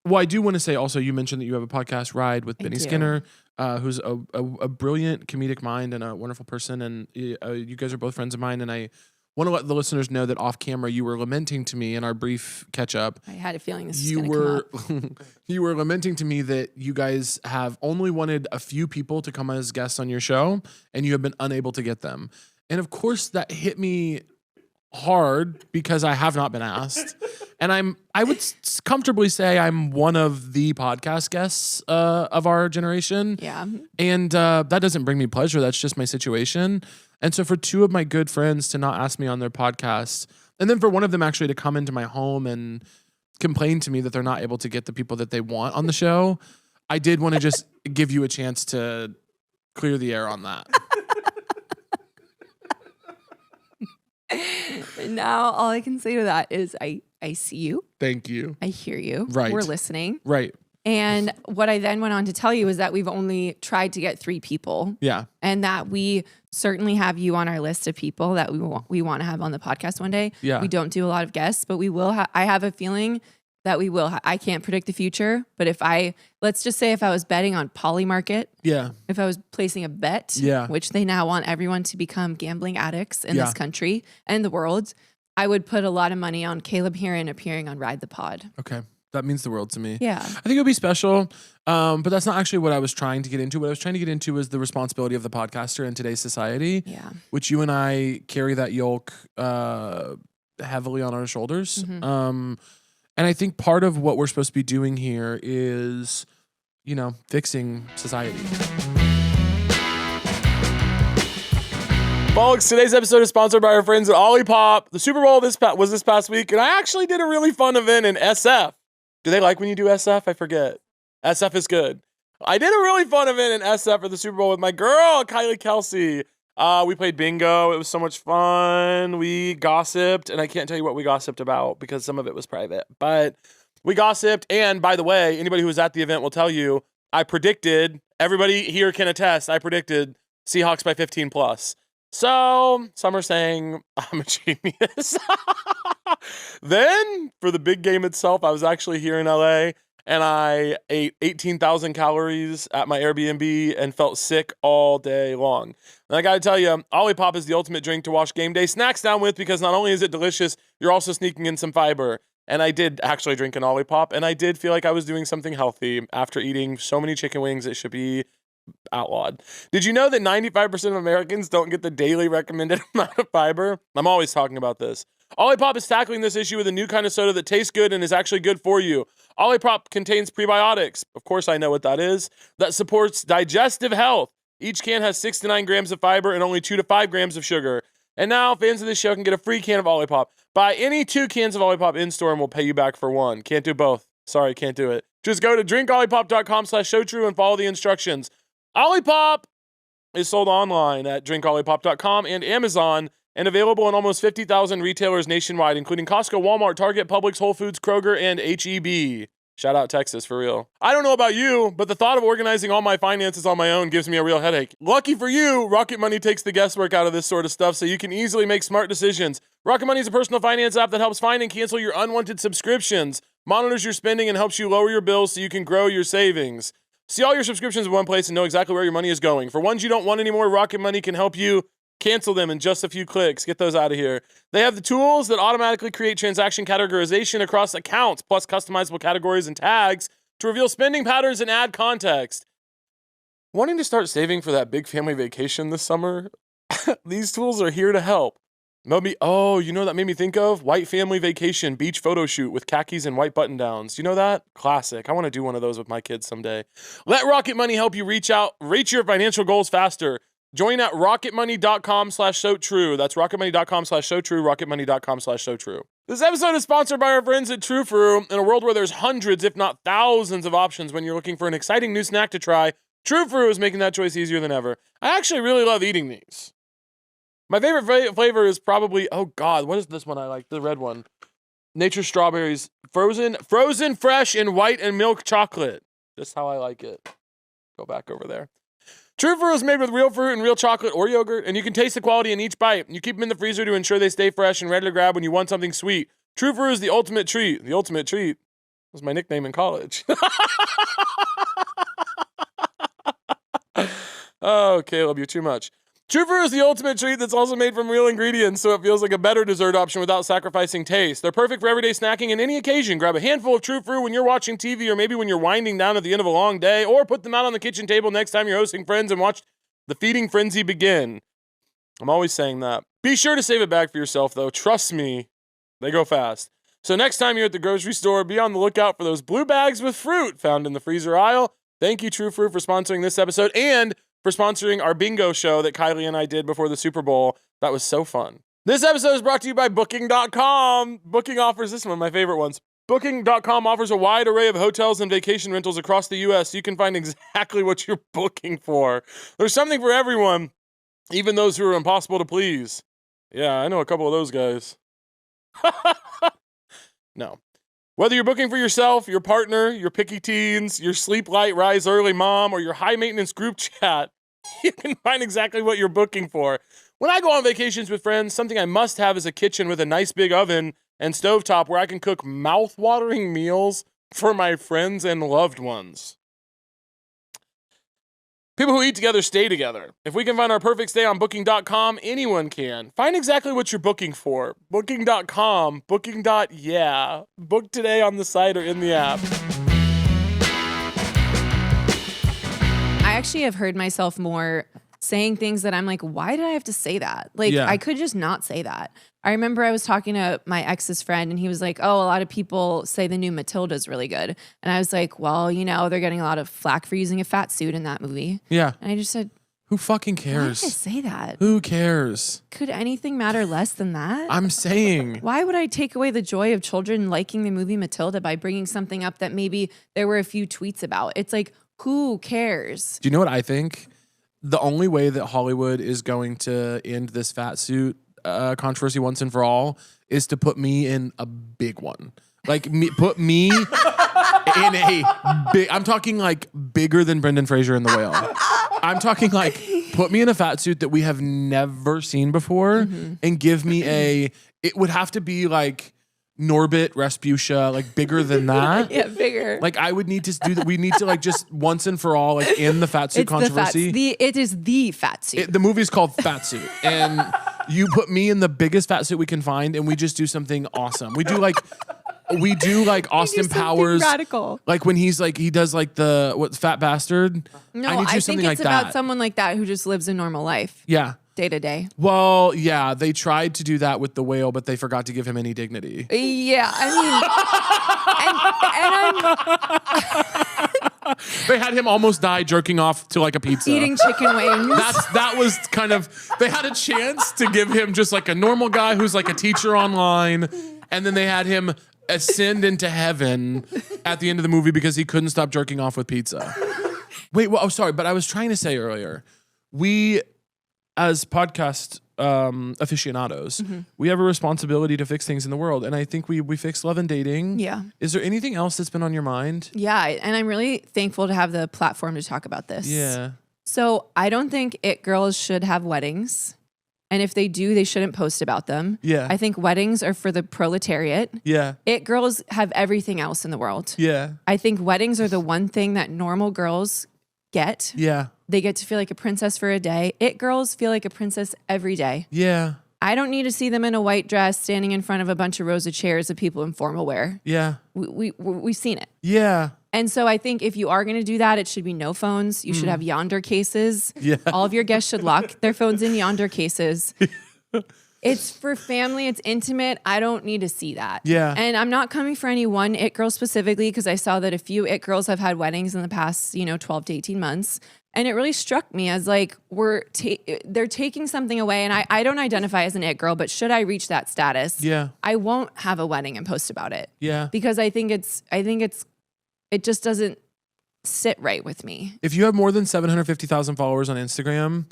well, I do want to say also, you mentioned that you have a podcast, Ride, with Benny Skinner, who's a brilliant comedic mind and a wonderful person. And you guys are both friends of mine. And I want to let the listeners know that off camera, you were lamenting to me in our brief catch up. I had a feeling this was going to come up. You were lamenting to me that you guys have only wanted a few people to come as guests on your show and you have been unable to get them. And of course that hit me hard because I have not been asked. And I would comfortably say I'm one of the podcast guests of our generation. Yeah. And that doesn't bring me pleasure. That's just my situation. And so for two of my good friends to not ask me on their podcast, and then for one of them actually to come into my home and complain to me that they're not able to get the people that they want on the show, I did want to just give you a chance to clear the air on that. Now, all I can say to that is I see you. Thank you. I hear you. Right. We're listening. Right. And what I then went on to tell you is that we've only tried to get 3 people. Yeah. And that we certainly have you on our list of people that we want to have on the podcast one day. Yeah. We don't do a lot of guests, but we will. I have a feeling that we will. I can't predict the future, but let's just say if I was betting on Polymarket, Yeah. if I was placing a bet, Yeah. which they now want everyone to become gambling addicts in this country and the world, I would put a lot of money on Caleb Hearon appearing on Ride the Pod. Okay. That means the world to me. Yeah. I think it would be special, but that's not actually what I was trying to get into. What I was trying to get into was the responsibility of the podcaster in today's society, which you and I carry that yoke heavily on our shoulders. Mm-hmm. And I think part of what we're supposed to be doing here is, fixing society. Folks, today's episode is sponsored by our friends at Olipop. The Super Bowl was this past week, and I actually did a really fun event in SF. Do they like when you do SF? I forget. SF is good. I did a really fun event in SF for the Super Bowl with my girl, Kylie Kelsey. We played bingo. It was so much fun. We gossiped, and I can't tell you what we gossiped about because some of it was private. But we gossiped, and by the way, anybody who was at the event will tell you, I predicted, everybody here can attest, I predicted Seahawks by 15 plus. So some are saying I'm a genius. Then for the big game itself, I was actually here in LA and I ate 18,000 calories at my Airbnb and felt sick all day long. And I got to tell you, Olipop is the ultimate drink to wash game day snacks down with because not only is it delicious, you're also sneaking in some fiber. And I did actually drink an Olipop and I did feel like I was doing something healthy after eating so many chicken wings. It should be outlawed. Did you know that 95% of Americans don't get the daily recommended amount of fiber? I'm always talking about this. Olipop is tackling this issue with a new kind of soda that tastes good and is actually good for you. Olipop contains prebiotics. Of course, I know what that is. That supports digestive health. Each can has 6 to 9 grams of fiber and only 2 to 5 grams of sugar. And now fans of this show can get a free can of Olipop. Buy any 2 cans of Olipop in-store and we'll pay you back for 1. Can't do both. Sorry, can't do it. Just go to drinkolipop.com/showtrue and follow the instructions. Olipop is sold online at drinkolipop.com and Amazon and available in almost 50,000 retailers nationwide, including Costco, Walmart, Target, Publix, Whole Foods, Kroger, and H-E-B. Shout out Texas, for real. I don't know about you, but the thought of organizing all my finances on my own gives me a real headache. Lucky for you, Rocket Money takes the guesswork out of this sort of stuff so you can easily make smart decisions. Rocket Money is a personal finance app that helps find and cancel your unwanted subscriptions, monitors your spending, and helps you lower your bills so you can grow your savings. See all your subscriptions in one place and know exactly where your money is going. For ones you don't want anymore, Rocket Money can help you cancel them in just a few clicks. Get those out of here. They have the tools that automatically create transaction categorization across accounts, plus customizable categories and tags to reveal spending patterns and add context. Wanting to start saving for that big family vacation this summer? These tools are here to help. You know what that made me think of? White family vacation, beach photo shoot with khakis and white button downs. You know that? Classic. I want to do one of those with my kids someday. Let Rocket Money help you reach your financial goals faster. Join at rocketmoney.com/SoTrue. That's rocketmoney.com/SoTrue, rocketmoney.com/SoTrue. This episode is sponsored by our friends at Trü Frü. In a world where there's hundreds, if not thousands of options when you're looking for an exciting new snack to try, Trü Frü is making that choice easier than ever. I actually really love eating these. My favorite flavor is probably, oh God, what is this one I like? The red one. Nature Strawberries. Frozen, fresh, in white and milk chocolate. Just how I like it. Go back over there. Trü Frü is made with real fruit and real chocolate or yogurt, and you can taste the quality in each bite. You keep them in the freezer to ensure they stay fresh and ready to grab when you want something sweet. Trü Frü is the ultimate treat. The ultimate treat was my nickname in college. Oh, Caleb, you're too much. Trü Frü is the ultimate treat that's also made from real ingredients, so it feels like a better dessert option without sacrificing taste. They're perfect for everyday snacking and any occasion. Grab a handful of Trü Frü when you're watching TV or maybe when you're winding down at the end of a long day, or put them out on the kitchen table next time you're hosting friends and watch the feeding frenzy begin. I'm always saying that. Be sure to save a bag for yourself, though. Trust me, they go fast. So next time you're at the grocery store, be on the lookout for those blue bags with fruit found in the freezer aisle. Thank you, Trü Frü, for sponsoring this episode and for sponsoring our bingo show that Kylie and I did before the Super Bowl. That was so fun. This episode is brought to you by Booking.com. Booking offers, this is one of my favorite ones. Booking.com offers a wide array of hotels and vacation rentals across the U.S. so you can find exactly what you're booking for. There's something for everyone, even those who are impossible to please. Yeah, I know a couple of those guys. No. Whether you're booking for yourself, your partner, your picky teens, your sleep light, rise early mom, or your high-maintenance group chat, you can find exactly what you're booking for. When I go on vacations with friends, something I must have is a kitchen with a nice big oven and stovetop where I can cook mouth-watering meals for my friends and loved ones. People who eat together stay together. If we can find our perfect stay on Booking.com, anyone can. Find exactly what you're booking for. Booking.com, Booking.yeah. Book today on the site or in the app. I actually have heard myself more saying things that I'm like, why did I have to say that? Like, I could just not say that. I remember I was talking to my ex's friend and he was like, oh, a lot of people say the new Matilda is really good. And I was like, well, you know, they're getting a lot of flack for using a fat suit in that movie. Yeah. And I just said, who fucking cares? Why did I say that? Who cares? Could anything matter less than that? I'm saying. Why would I take away the joy of children liking the movie Matilda by bringing something up that maybe there were a few tweets about? It's like, who cares? Do you know what I think? The only way that Hollywood is going to end this fat suit controversy once and for all is to put me in a big one. Like, put me in a big, I'm talking like bigger than Brendan Fraser in The Whale. I'm talking like, put me in a fat suit that we have never seen before and give me it would have to be like Norbit Respucia, like bigger than that. Yeah, bigger. Like I would need to do that. We need to like just once and for all like end the fat suit controversy. It is the fat suit. The movie's called Fat Suit, and you put me in the biggest fat suit we can find, and we just do something awesome. We do like Austin Powers, radical. like when he's like he does like the Fat Bastard. No, I need to do I something think like it's about that. someone like that who just lives a normal life. Yeah. Day to day. Well, yeah, they tried to do that with The Whale, but they forgot to give him any dignity. Yeah, I mean, They had him almost die jerking off to like a pizza. eating chicken wings. That was kind of, they had a chance to give him just like a normal guy who's like a teacher online, and then they had him ascend into heaven at the end of the movie because he couldn't stop jerking off with pizza. Wait, well, oh, sorry, but I was trying to say earlier, we, as podcast aficionados, we have a responsibility to fix things in the world. And I think we fixed love and dating. Yeah. Is there anything else that's been on your mind? Yeah, and I'm really thankful to have the platform to talk about this. Yeah. So I don't think it girls should have weddings. And if they do, they shouldn't post about them. Yeah. I think weddings are for the proletariat. Yeah. It girls have everything else in the world. Yeah. I think weddings are the one thing that normal girls get. Yeah. They get to feel like a princess for a day. It girls feel like a princess every day. Yeah. I don't need to see them in a white dress standing in front of a bunch of rows of chairs of people in formal wear. Yeah. We've seen it. Yeah. And so I think if you are going to do that, it should be no phones. You should have yonder cases. Yeah. All of your guests should lock their phones in yonder cases. It's for family. It's intimate. I don't need to see that. Yeah. And I'm not coming for any one it girl specifically because I saw that a few it girls have had weddings in the past, 12 to 18 months. And it really struck me as like they're taking something away. And I don't identify as an it girl, but should I reach that status, I won't have a wedding and post about it. Yeah. Because I think it just doesn't sit right with me. If you have more than 750,000 followers on Instagram,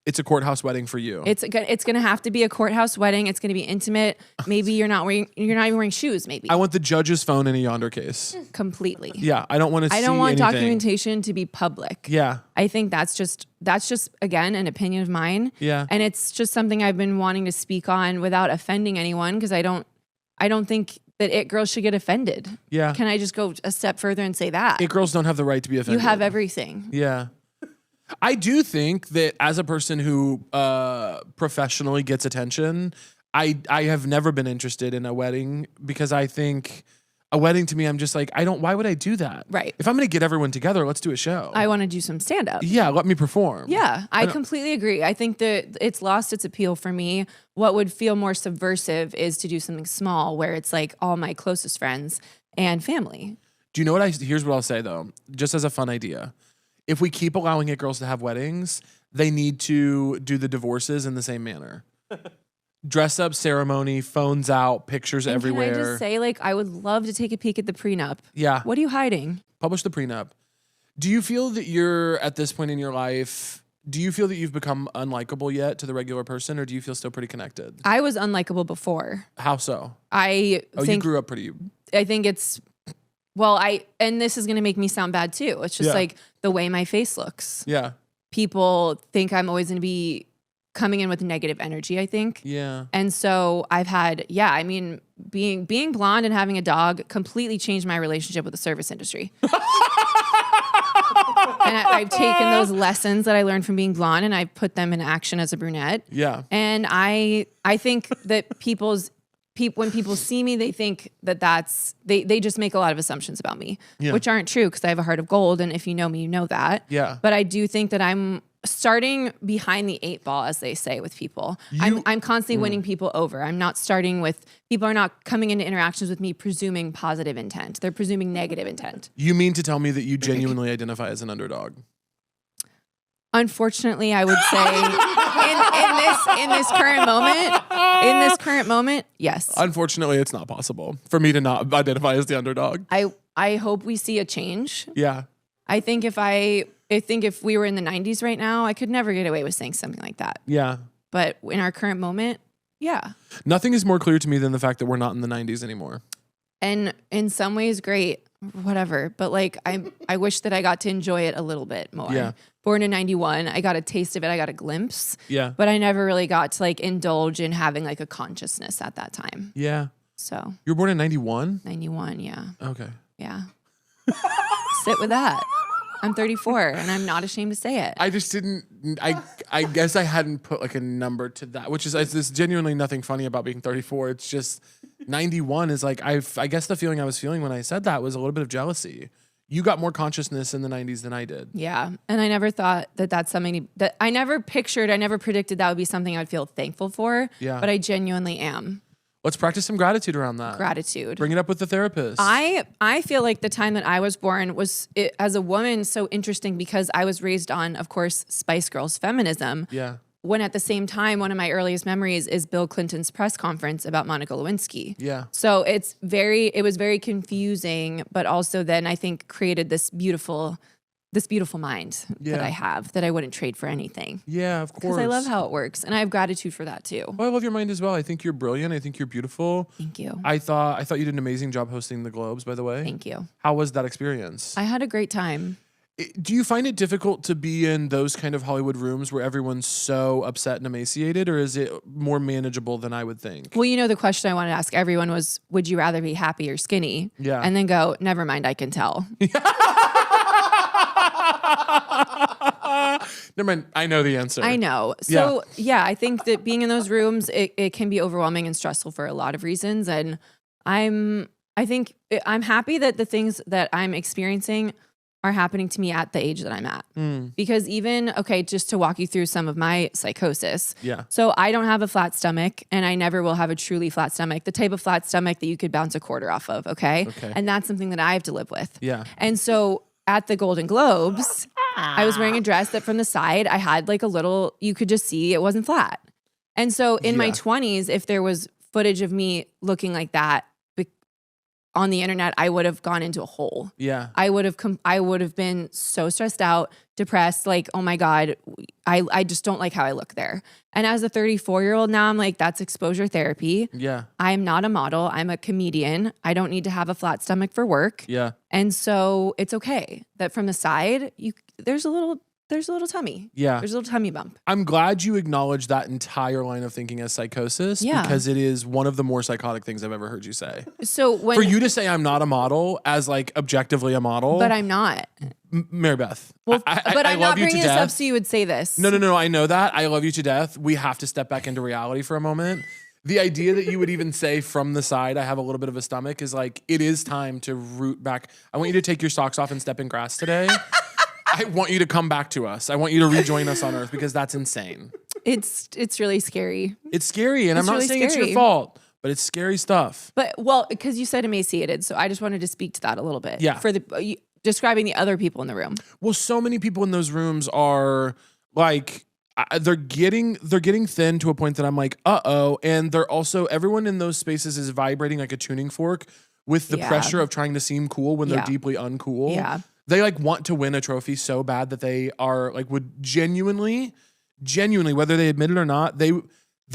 it's a courthouse wedding for you. It's going to have to be a courthouse wedding. It's going to be intimate. Maybe you're not even wearing shoes. Maybe I want the judge's phone in a Yonder case. Completely. Yeah, I don't want to. I don't want documentation to be public. Yeah, I think that's just again an opinion of mine. Yeah, and it's just something I've been wanting to speak on without offending anyone because I don't think that it girls should get offended. Yeah, can I just go a step further and say that it girls don't have the right to be offended? You have everything. Yeah. I do think that as a person who professionally gets attention, I have never been interested in a wedding because I think a wedding to me, I'm just like, why would I do that? Right. If I'm going to get everyone together, let's do a show. I want to do some stand up. Yeah. Let me perform. Yeah. I completely agree. I think that it's lost its appeal for me. What would feel more subversive is to do something small where it's like all my closest friends and family. Do you know here's what I'll say though, just as a fun idea. If we keep allowing it girls to have weddings, they need to do the divorces in the same manner. Dress up ceremony, phones out, pictures everywhere. Can I just say, I would love to take a peek at the prenup. Yeah. What are you hiding? Publish the prenup. Do you feel that you're at this point in your life, do you feel that you've become unlikable yet to the regular person, or do you feel still pretty connected? I was unlikable before. How so? You grew up pretty. I think it's... and this is going to make me sound bad too. It's just the way my face looks. Yeah. People think I'm always going to be coming in with negative energy, I think. Yeah. And so I've had, being blonde and having a dog completely changed my relationship with the service industry. And I've taken those lessons that I learned from being blonde and I've put them in action as a brunette. Yeah. And I think that when people see me, they think they just make a lot of assumptions about me, which aren't true because I have a heart of gold. And if you know me, you know that. Yeah. But I do think that I'm starting behind the 8 ball, as they say, with people. I'm constantly winning people over. I'm not starting with, people are not coming into interactions with me presuming positive intent. They're presuming negative intent. You mean to tell me that you genuinely identify as an underdog? Unfortunately, I would say in this current moment, yes. Unfortunately, it's not possible for me to not identify as the underdog. I hope we see a change. Yeah. I think if we were in the 90s right now, I could never get away with saying something like that. Yeah. But in our current moment, yeah. Nothing is more clear to me than the fact that we're not in the 90s anymore. And in some ways, great, whatever. But I wish that I got to enjoy it a little bit more. Yeah. Born in 91, I got a taste of it. I got a glimpse. Yeah. But I never really got to indulge in having a consciousness at that time. Yeah. So. You were born in 91? 91, yeah. Okay. Yeah. Sit with that. I'm 34 and I'm not ashamed to say it. I just didn't, I guess I hadn't put a number to that, which is, there's genuinely nothing funny about being 34. It's just 91 is I guess the feeling I was feeling when I said that was a little bit of jealousy. You got more consciousness in the 90s than I did. Yeah. And I never thought that that's something that I never predicted that would be something I'd feel thankful for. Yeah. But I genuinely am. Let's practice some gratitude around that. Gratitude. Bring it up with the therapist. I feel like the time that I was born was, as a woman, so interesting because I was raised on, of course, Spice Girls feminism. Yeah. When at the same time, one of my earliest memories is Bill Clinton's press conference about Monica Lewinsky. Yeah. So it was very confusing, but also then I think created this beautiful mind that I have that I wouldn't trade for anything. Yeah, of course. Because I love how it works. And I have gratitude for that too. Well, I love your mind as well. I think you're brilliant. I think you're beautiful. Thank you. I thought you did an amazing job hosting the Globes, by the way. Thank you. How was that experience? I had a great time. Do you find it difficult to be in those kind of Hollywood rooms where everyone's so upset and emaciated, or is it more manageable than I would think? Well, the question I wanted to ask everyone was, would you rather be happy or skinny? Yeah. And then go, never mind, I can tell. Never mind, I know the answer. I know. So, I think that being in those rooms, it can be overwhelming and stressful for a lot of reasons. And I'm happy that the things that I'm experiencing are happening to me at the age that I'm at. Because even, okay, just to walk you through some of my psychosis. Yeah. So I don't have a flat stomach, and I never will have a truly flat stomach, the type of flat stomach that you could bounce a quarter off of, okay? And that's something that I have to live with. Yeah. And so at the Golden Globes, I was wearing a dress that from the side, I had like a little, you could just see it wasn't flat. And so in my 20s, if there was footage of me looking like that on the internet, I would have gone into a hole. Yeah. I would have been so stressed out, depressed, like, oh my God, I just don't like how I look there. And as a 34-year-old now, I'm like, that's exposure therapy. Yeah. I'm not a model. I'm a comedian. I don't need to have a flat stomach for work. Yeah. And so it's okay that from the side, there's a little tummy. Yeah. There's a little tummy bump. I'm glad you acknowledge that entire line of thinking as psychosis because it is one of the more psychotic things I've ever heard you say. So for you to say I'm not a model as like objectively a model. But I'm not. Mary Beth. Well, but I'm not bringing this death. up so you would say this. No. I know that. I love you to death. We have to step back into reality for a moment. The idea that you would even say from the side, I have a little bit of a stomach is like, it is time to root back. I want you to take your socks off and step in grass today. I want you to come back to us. I want you to rejoin us on Earth because that's insane. It's really scary. It's scary, and I'm not really saying scary. it's your fault, but it's scary stuff. But well, because you said emaciated, so I just wanted to speak to that a little bit. Yeah. For describing the other people in the room. Well, so many people in those rooms are like they're getting thin to a point that I'm like, uh-oh, and they're also everyone in those spaces is vibrating like a tuning fork with the pressure of trying to seem cool when they're deeply uncool. Yeah. They like want to win a trophy so bad that they are like would genuinely, whether they admit it or not, they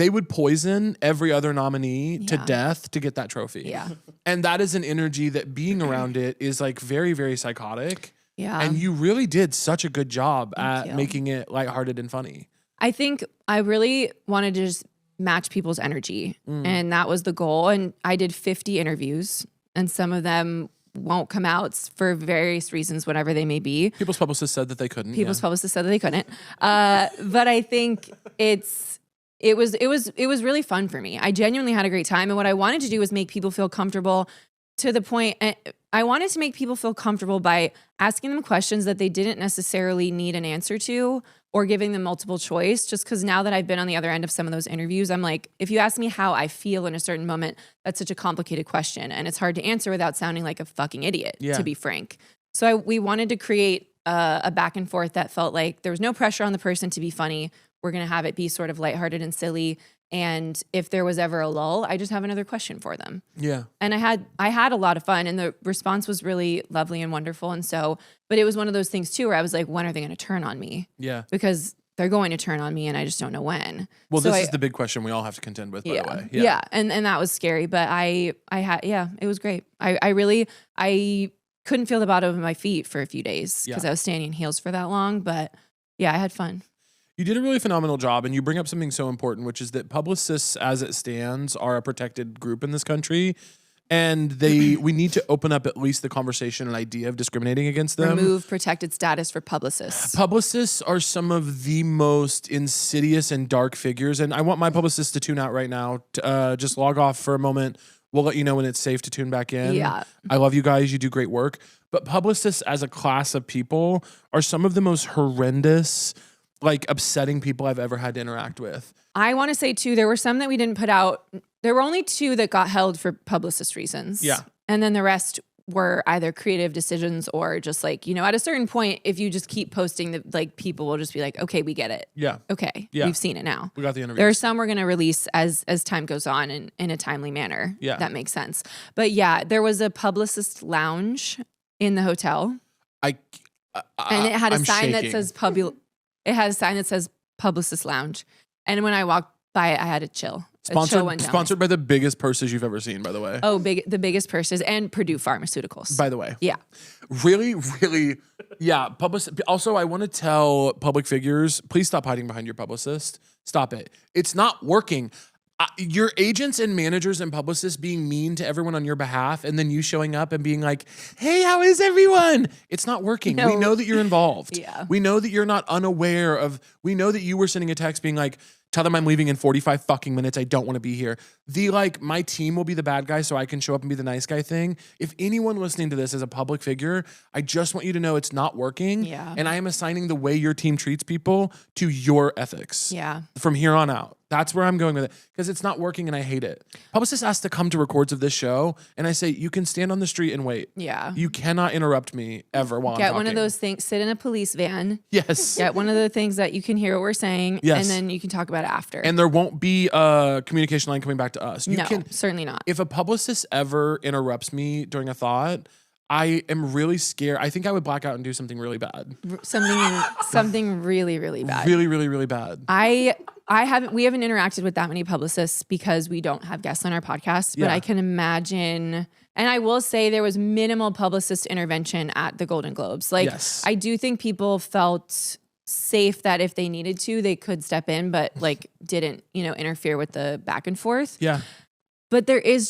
would poison every other nominee to death to get that trophy. Yeah. And that is an energy that being around it is like very, very psychotic. Yeah. And you really did such a good job at you. making it lighthearted and funny. I think I really wanted to just match people's energy. And that was the goal. And I did 50 interviews, and some of them won't come out for various reasons, whatever they may be. People's publicist said that they couldn't. People's publicist said that they couldn't. But I think it was really fun for me. I genuinely had a great time. And what I wanted to do was make people feel comfortable to the point. I wanted to make people feel comfortable by asking them questions that they didn't necessarily need an answer to, or giving them multiple choice, just because now that I've been on the other end of some of those interviews, I'm like, if you ask me how I feel in a certain moment, that's such a complicated question. And it's hard to answer without sounding like a fucking idiot, to be frank. So we wanted to create a back and forth that felt like there was no pressure on the person to be funny. We're going to have it be sort of lighthearted and silly. And if there was ever a lull, I just have another question for them. Yeah. And I had a lot of fun, and the response was really lovely and wonderful. And so, but it was one of those things too, where I was like, when are they going to turn on me? Yeah. Because they're going to turn on me, and I just don't know when. Well, this is the big question we all have to contend with, by the way. Yeah. And that was scary, but I had, it was great. I couldn't feel the bottom of my feet for a few days because I was standing in heels for that long, but yeah, I had fun. You did a really phenomenal job, and you bring up something so important, which is that publicists, as it stands, are a protected group in this country, and we need to open up at least the conversation and idea of discriminating against them. Remove protected status for publicists. Publicists are some of the most insidious and dark figures, and I want my publicists to tune out right now. Just log off for a moment. We'll let you know when it's safe to tune back in. Yeah. I love you guys. You do great work. But publicists as a class of people are some of the most horrendous, like upsetting people I've ever had to interact with. I want to say too, there were some that we didn't put out. There were only 2 that got held for publicist reasons. Yeah. And then the rest were either creative decisions or just like, at a certain point, if you just keep posting, people will just be like, okay, we get it. Yeah. Okay. Yeah. We've seen it now. We got the interview. There are some we're going to release as time goes on in a timely manner. Yeah. That makes sense. But yeah, there was a publicist lounge in the hotel. And it had a sign that says It had a sign that says Publicist Lounge. And when I walked by it, I had to chill. Sponsored by the biggest purses you've ever seen, by the way. Oh, the biggest purses, and Purdue Pharmaceuticals. By the way. Yeah. Really, really, yeah. Also, I want to tell public figures, please stop hiding behind your publicist. Stop it. It's not working. Your agents and managers and publicists being mean to everyone on your behalf, and then you showing up and being like, hey, how is everyone? It's not working. No. We know that you're involved. Yeah. We know that you're not unaware of, we know that you were sending a text being like, Tell them I'm leaving in 45 fucking minutes. I don't want to be here. The like, my team will be the bad guy so I can show up and be the nice guy thing. If anyone listening to this is a public figure, I just want you to know it's not working. Yeah. And I am assigning the way your team treats people to your ethics. Yeah. From here on out. That's where I'm going with it because it's not working and I hate it. Publicist asked to come to records of this show and I say, you can stand on the street and wait. Yeah. You cannot interrupt me ever while I'm Get talking. one of those things, sit in a police van. Yes. Get one of the things that you can hear what we're saying. Yes. And then you can talk about it after. And there won't be a communication line coming back to us. No, certainly not. If a publicist ever interrupts me during a thought, I am really scared. I think I would black out and do something really bad. Something really, really bad. Really, really, really bad. We haven't interacted with that many publicists because we don't have guests on our podcast, but Yeah. I can imagine, and I will say there was minimal publicist intervention at the Golden Globes. Like, Yes. I do think people felt safe that if they needed to, they could step in, but like didn't, interfere with the back and forth. Yeah. But there is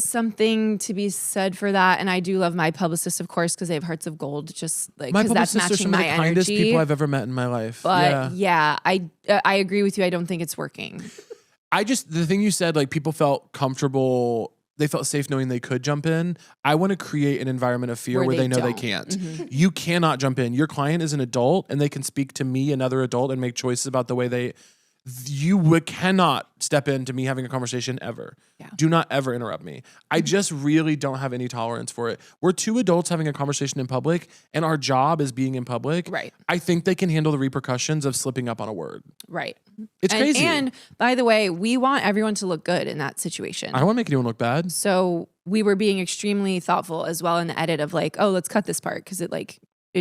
something to be said for that. And I do love my publicists, of course, because they have hearts of gold, just like, My because that's publicists are matching some of my the kindest energy. people I've ever met in my life. But yeah, I agree with you. I don't think it's working. The thing you said, like people felt comfortable, they felt safe knowing they could jump in. I want to create an environment of fear where they know they don't. can't. Mm-hmm. You cannot jump in. Your client is an adult and they can speak to me, another adult, and make choices about the way cannot step into me having a conversation ever. Yeah. Do not ever interrupt me. I just really don't have any tolerance for it. We're two adults having a conversation in public and our job is being in public. Right. I think they can handle the repercussions of slipping up on a word. Right. It's crazy. And by the way, we want everyone to look good in that situation. I don't want to make anyone look bad. So we were being extremely thoughtful as well in the edit of like, oh, let's cut this part because it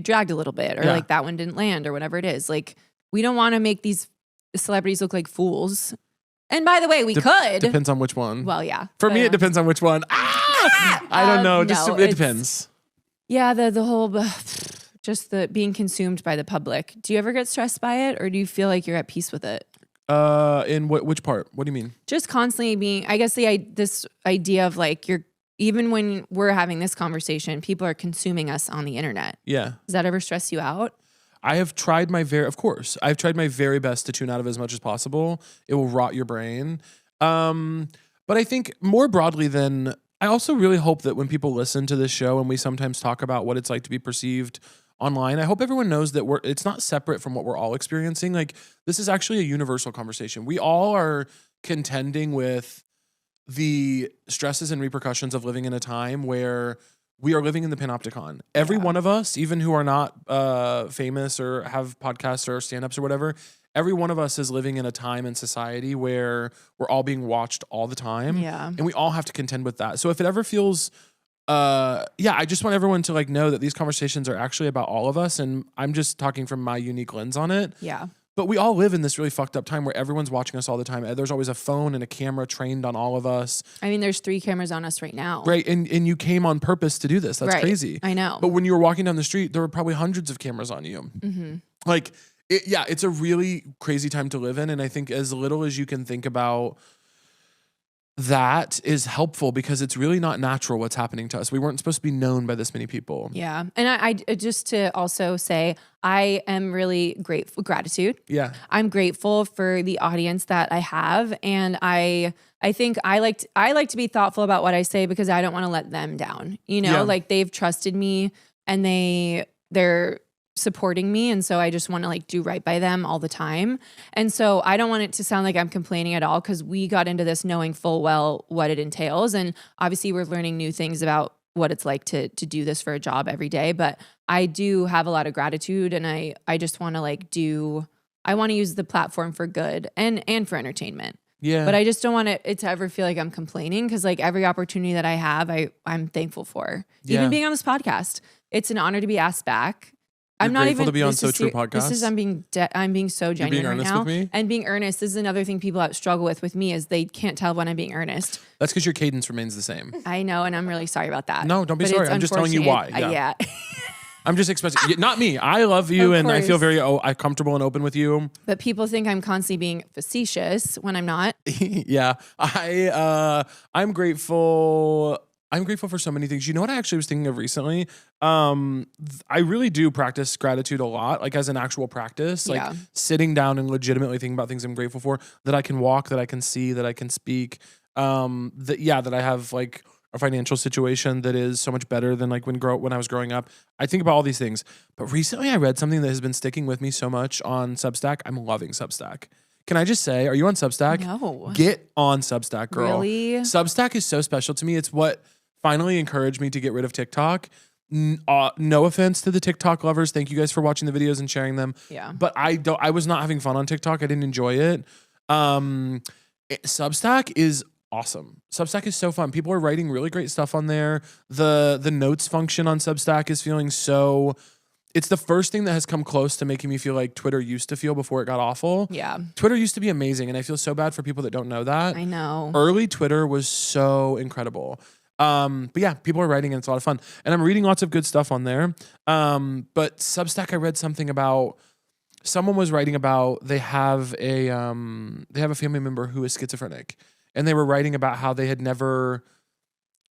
dragged a little bit or like that one didn't land or whatever it is. Like, we don't want to make these celebrities look like fools. And by the way, we could. Depends on which one. Well, yeah. For me, it depends on which one. I don't know. It depends. Yeah, the whole just the being consumed by the public. Do you ever get stressed by it, or do you feel like you're at peace with it? In which part? What do you mean? Just constantly being. I guess this idea of like even when we're having this conversation, people are consuming us on the internet. Yeah. Does that ever stress you out? I have tried I've tried my very best to tune out of as much as possible. It will rot your brain. But I think more broadly I also really hope that when people listen to this show and we sometimes talk about what it's like to be perceived online, I hope everyone knows that it's not separate from what we're all experiencing. Like, this is actually a universal conversation. We all are contending with the stresses and repercussions of living in a time where we are living in the panopticon. Every one of us, even who are not famous or have podcasts or stand-ups or whatever, every one of us is living in a time in society where we're all being watched all the time. Yeah. And we all have to contend with that. So if it ever feels, I just want everyone to like know that these conversations are actually about all of us. And I'm just talking from my unique lens on it. Yeah. But we all live in this really fucked up time where everyone's watching us all the time. There's always a phone and a camera trained on all of us. I mean, there's 3 cameras on us right now. Right. And you came on purpose to do this. That's right. crazy. I know. But when you were walking down the street, there were probably hundreds of cameras on you. Mm-hmm. Like, it's a really crazy time to live in. And I think as little as you can think about that is helpful because it's really not natural what's happening to us. We weren't supposed to be known by this many people. Yeah. And I just to also say, I am really gratitude. Yeah. I'm grateful for the audience that I have. And I think I like to be thoughtful about what I say because I don't want to let them down. Like they've trusted me and they're supporting me. And so I just want to like do right by them all the time. And so I don't want it to sound like I'm complaining at all because we got into this knowing full well what it entails. And obviously we're learning new things about what it's like to do this for a job every day. But I do have a lot of gratitude and I just want to I want to use the platform for good and for entertainment. Yeah. But I just don't want it to ever feel like I'm complaining because like every opportunity that I have, I'm thankful for. Yeah. Even being on this podcast, it's an honor to be asked back. I'm not even to be on So True podcast. I'm being so genuine right now. With me? And being earnest. This is another thing people struggle with me is they can't tell when I'm being earnest. That's because your cadence remains the same. I know, and I'm really sorry about that. No, don't be sorry. I'm just telling you why. Yeah. I'm just expecting, not me. I love you and I feel very comfortable and open with you. But people think I'm constantly being facetious when I'm not. Yeah. I'm grateful. I'm grateful for so many things. You know what I actually was thinking of recently? I really do practice gratitude a lot, like as an actual practice, like sitting down and legitimately thinking about things I'm grateful for, that I can walk, that I can see, that I can speak, that I have like a financial situation that is so much better than like when I was growing up. I think about all these things. But recently I read something that has been sticking with me so much on Substack. I'm loving Substack. Can I just say, are you on Substack? No. Get on Substack, girl. Really? Substack is so special to me. It's what finally encouraged me to get rid of TikTok. No offense to the TikTok lovers. Thank you guys for watching the videos and sharing them. Yeah. But I was not having fun on TikTok. I didn't enjoy it. Substack is awesome. Substack is so fun. People are writing really great stuff on there. The notes function on Substack is feeling so... It's the first thing that has come close to making me feel like Twitter used to feel before it got awful. Yeah. Twitter used to be amazing, and I feel so bad for people that don't know that. I know. Early Twitter was so incredible. But yeah, people are writing and it's a lot of fun. And I'm reading lots of good stuff on there. But Substack, I read something about, someone was writing about they have a family member who is schizophrenic. And they were writing about how they had never...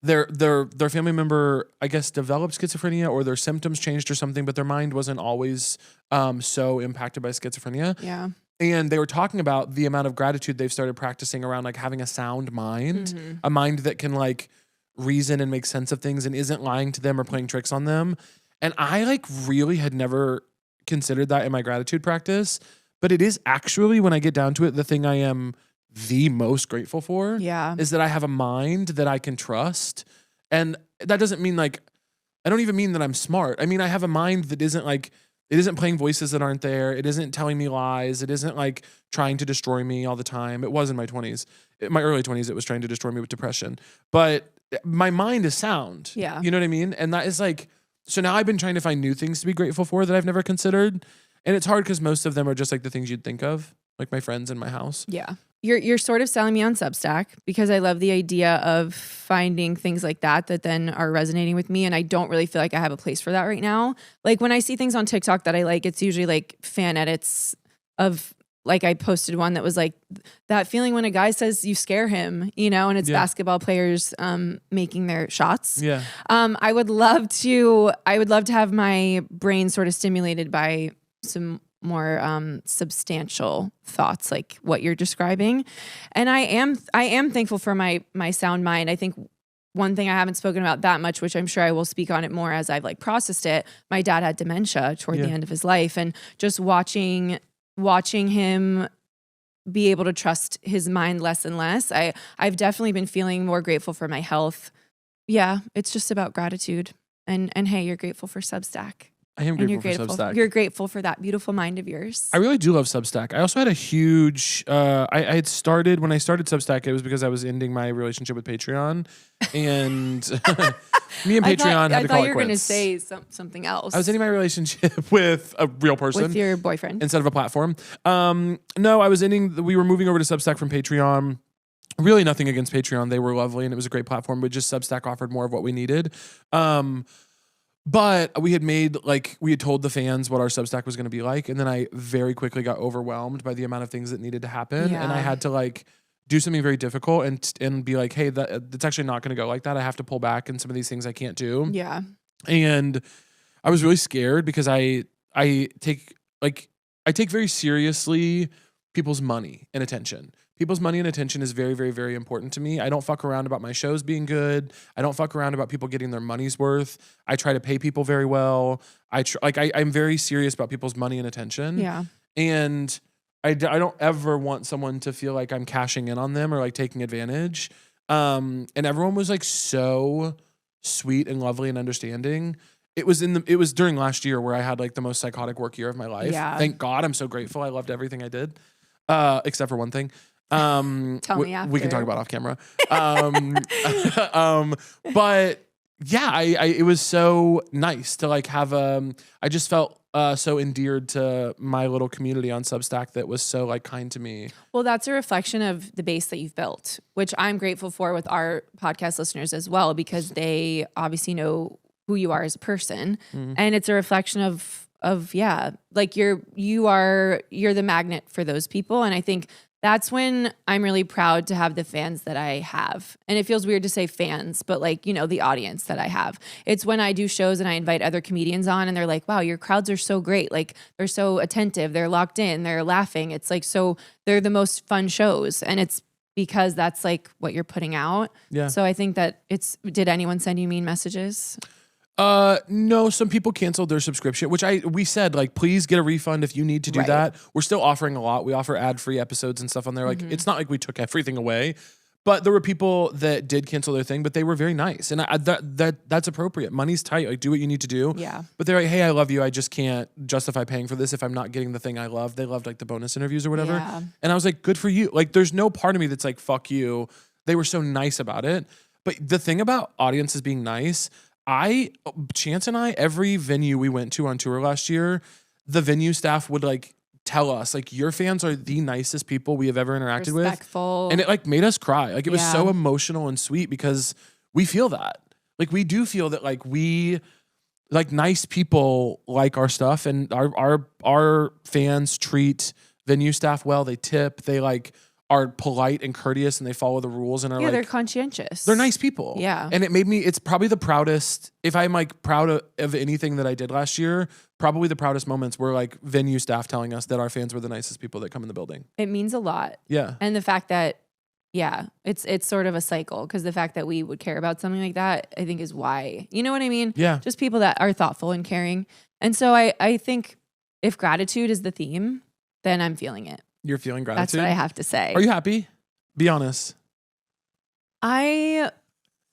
Their family member, I guess, developed schizophrenia, or their symptoms changed or something, but their mind wasn't always so impacted by schizophrenia. Yeah. And they were talking about the amount of gratitude they've started practicing around like having a sound mind, a mind that can like reason and make sense of things and isn't lying to them or playing tricks on them. And I like really had never considered that in my gratitude practice, but it is actually, when I get down to it, the thing I am the most grateful for is that I have a mind that I can trust. And that doesn't mean like, I don't even mean that I'm smart. I mean, I have a mind that isn't like, it isn't playing voices that aren't there. It isn't telling me lies. It isn't like trying to destroy me all the time. It was in my 20s. In my early 20s, it was trying to destroy me with depression. But my mind is sound. Yeah. You know what I mean? And that is like, so now I've been trying to find new things to be grateful for that I've never considered. And it's hard because most of them are just like the things you'd think of, like my friends in my house. Yeah. You're sort of selling me on Substack because I love the idea of finding things like that then are resonating with me. And I don't really feel like I have a place for that right now. Like when I see things on TikTok that I like, it's usually like fan edits of, like I posted one that was like that feeling when a guy says you scare him, you know, and it's basketball players making their shots. Yeah. I would love to have my brain sort of stimulated by some more substantial thoughts like what you're describing. And I am thankful for my sound mind. I think one thing I haven't spoken about that much, which I'm sure I will speak on it more as I've like processed it. My dad had dementia toward the end of his life, and just watching him be able to trust his mind less and less. I've definitely been feeling more grateful for my health. Yeah, it's just about gratitude. And hey, you're grateful for Substack. I am grateful for Substack. You're grateful for that beautiful mind of yours. I really do love Substack. I also had a huge, I had started, when I started Substack, it was because I was ending my relationship with Patreon. And me and Patreon had to call it quits. I thought you were going to say something else. I was ending my relationship with a real person. With your boyfriend. Instead of a platform. No, we were moving over to Substack from Patreon. Really nothing against Patreon. They were lovely and it was a great platform, but just Substack offered more of what we needed. But we had told the fans what our Substack was going to be like. And then I very quickly got overwhelmed by the amount of things that needed to happen. Yeah. And I had to like do something very difficult and be like, hey, that's actually not going to go like that. I have to pull back, and some of these things I can't do. Yeah. And I was really scared because I take very seriously people's money and attention. People's money and attention is very, very, very important to me. I don't fuck around about my shows being good. I don't fuck around about people getting their money's worth. I try to pay people very well. I'm very serious about people's money and attention. Yeah. And I don't ever want someone to feel like I'm cashing in on them or like taking advantage. And everyone was like so sweet and lovely and understanding. It was during last year where I had like the most psychotic work year of my life. Yeah. Thank God. I'm so grateful. I loved everything I did. Except for one thing. Tell me after. We can talk about off camera. But yeah, it was so nice to like have I just felt so endeared to my little community on Substack that was so like kind to me. Well, that's a reflection of the base that you've built, which I'm grateful for with our podcast listeners as well, because they obviously know who you are as a person. Mm-hmm. And it's a reflection of like you're the magnet for those people. And I think that's when I'm really proud to have the fans that I have. And it feels weird to say fans, but like, you know, the audience that I have. It's when I do shows and I invite other comedians on and they're like, wow, your crowds are so great. Like they're so attentive. They're locked in. They're laughing. It's like, so they're the most fun shows. And it's because that's like what you're putting out. Yeah. So I think that did anyone send you mean messages? No, some people canceled their subscription, which we said, like, please get a refund if you need to do that. We're still offering a lot. We offer ad-free episodes and stuff on there. Like, it's not like we took everything away, but there were people that did cancel their thing, but they were very nice. And that's appropriate. Money's tight. Like, do what you need to do. Yeah. But they're like, hey, I love you. I just can't justify paying for this if I'm not getting the thing I love. They loved like the bonus interviews or whatever. Yeah. And I was like, good for you. Like, there's no part of me that's like, fuck you. They were so nice about it. But the thing about audiences being nice, Chance and I, every venue we went to on tour last year, the venue staff would like tell us, like, your fans are the nicest people we have ever interacted Respectful. with. And it like made us cry. Like it was so emotional and sweet because we feel that. Like we do feel that like nice people like our stuff and our fans treat venue staff well. They tip, they like are polite and courteous and they follow the rules and are like, they're conscientious. They're nice people. Yeah. And it's probably the proudest, if I'm like proud of anything that I did last year, probably the proudest moments were like venue staff telling us that our fans were the nicest people that come in the building. It means a lot. Yeah. And the fact that, it's sort of a cycle because the fact that we would care about something like that, I think is why, you know what I mean? Yeah. Just people that are thoughtful and caring. And so I think if gratitude is the theme, then I'm feeling it. You're feeling gratitude? That's what I have to say. Are you happy? Be honest. I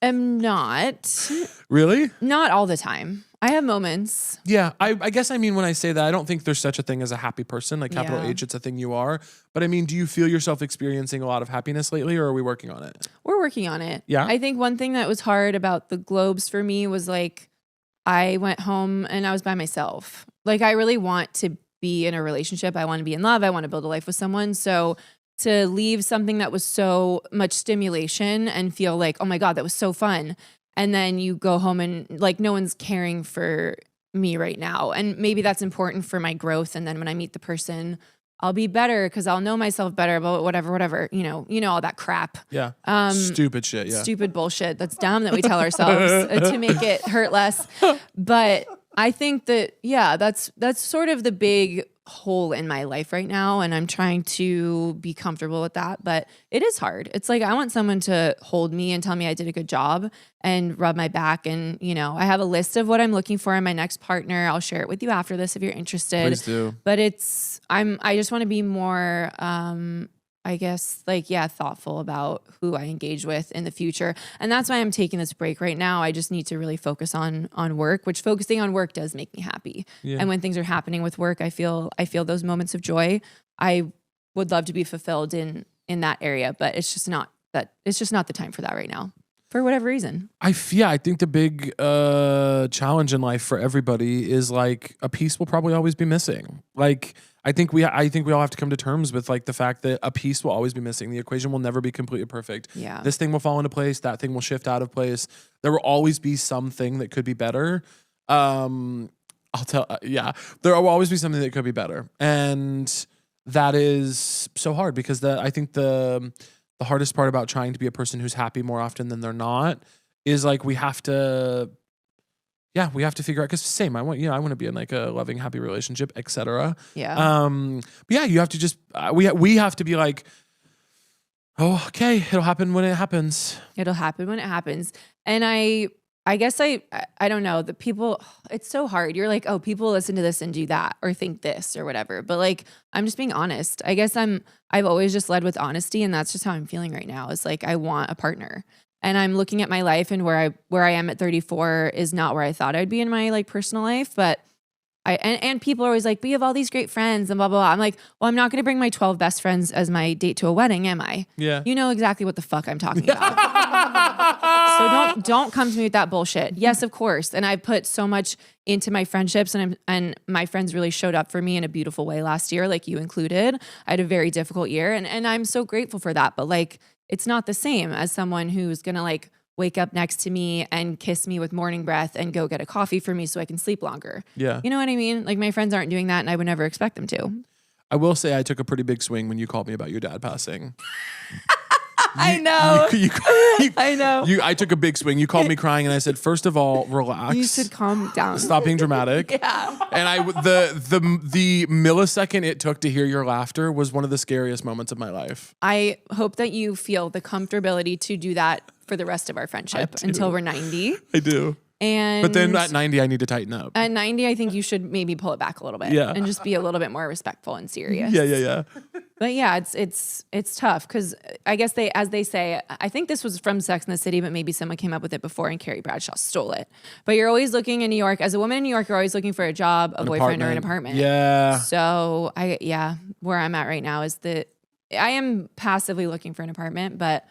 am not. Really? Not all the time. I have moments. Yeah. I guess I mean when I say that, I don't think there's such a thing as a happy person. Like capital H, it's a thing you are. But I mean, do you feel yourself experiencing a lot of happiness lately or are we working on it? We're working on it. Yeah. I think one thing that was hard about the Globes for me was like, I went home and I was by myself. Like I really want to be in a relationship. I want to be in love. I want to build a life with someone. So to leave something that was so much stimulation and feel like, oh my God, that was so fun. And then you go home and like no one's caring for me right now. And maybe that's important for my growth. And then when I meet the person, I'll be better because I'll know myself better about whatever, you know, all that crap. Yeah. Stupid shit. Yeah. Stupid bullshit. That's dumb that we tell ourselves to make it hurt less. But I think that, that's sort of the big hole in my life right now. And I'm trying to be comfortable with that. But it is hard. It's like I want someone to hold me and tell me I did a good job and rub my back. And, I have a list of what I'm looking for in my next partner. I'll share it with you after this if you're interested. Please do. But I just want to be more I guess thoughtful about who I engage with in the future. And that's why I'm taking this break right now. I just need to really focus on work, which focusing on work does make me happy. Yeah. And when things are happening with work, I feel those moments of joy. I would love to be fulfilled in that area, but it's just not the time for that right now. For whatever reason. I think the big challenge in life for everybody is like a piece will probably always be missing. Like I think we all have to come to terms with like the fact that a piece will always be missing. The equation will never be completely perfect. Yeah. This thing will fall into place. That thing will shift out of place. There will always be something that could be better. There will always be something that could be better. And that is so hard because I think the hardest part about trying to be a person who's happy more often than they're not is like we have to figure out because same I want to be in like a loving happy relationship, etc. Yeah. But yeah, you have to just we have to be like, oh, okay, it'll happen when it happens. It'll happen when it happens. And I guess I don't know, the people, it's so hard. You're like, oh, people listen to this and do that or think this or whatever. But like, I'm just being honest. I guess I've always just led with honesty and that's just how I'm feeling right now. It's like, I want a partner and I'm looking at my life and where I am at 34 is not where I thought I'd be in my like personal life. But and people are always like, we have all these great friends and blah, blah, blah. I'm like, well, I'm not going to bring my 12 best friends as my date to a wedding, am I? Yeah. You know exactly what the fuck I'm talking about. So don't come to me with that bullshit. Yes, of course. And I put so much into my friendships and my friends really showed up for me in a beautiful way last year, like you included. I had a very difficult year and I'm so grateful for that. But like, it's not the same as someone who's going to like wake up next to me and kiss me with morning breath and go get a coffee for me so I can sleep longer. Yeah. You know what I mean? Like my friends aren't doing that and I would never expect them to. I will say I took a pretty big swing when you called me about your dad passing. I know. I know. I took a big swing. You called me crying, and I said, first of all, relax. You should calm down. Stop being dramatic. Yeah. And the millisecond it took to hear your laughter was one of the scariest moments of my life. I hope that you feel the comfortability to do that for the rest of our friendship until we're 90. I do. But then at 90, I need to tighten up. At 90, I think you should maybe pull it back a little bit. Yeah. And just be a little bit more respectful and serious. Yeah. But yeah, it's tough because I guess as they say, I think this was from Sex and the City, but maybe someone came up with it before and Carrie Bradshaw stole it. But you're always looking in New York, as a woman in New York, you're always looking for a job, a boyfriend, or an apartment. Yeah. So where I'm at right now is that I am passively looking for an apartment, but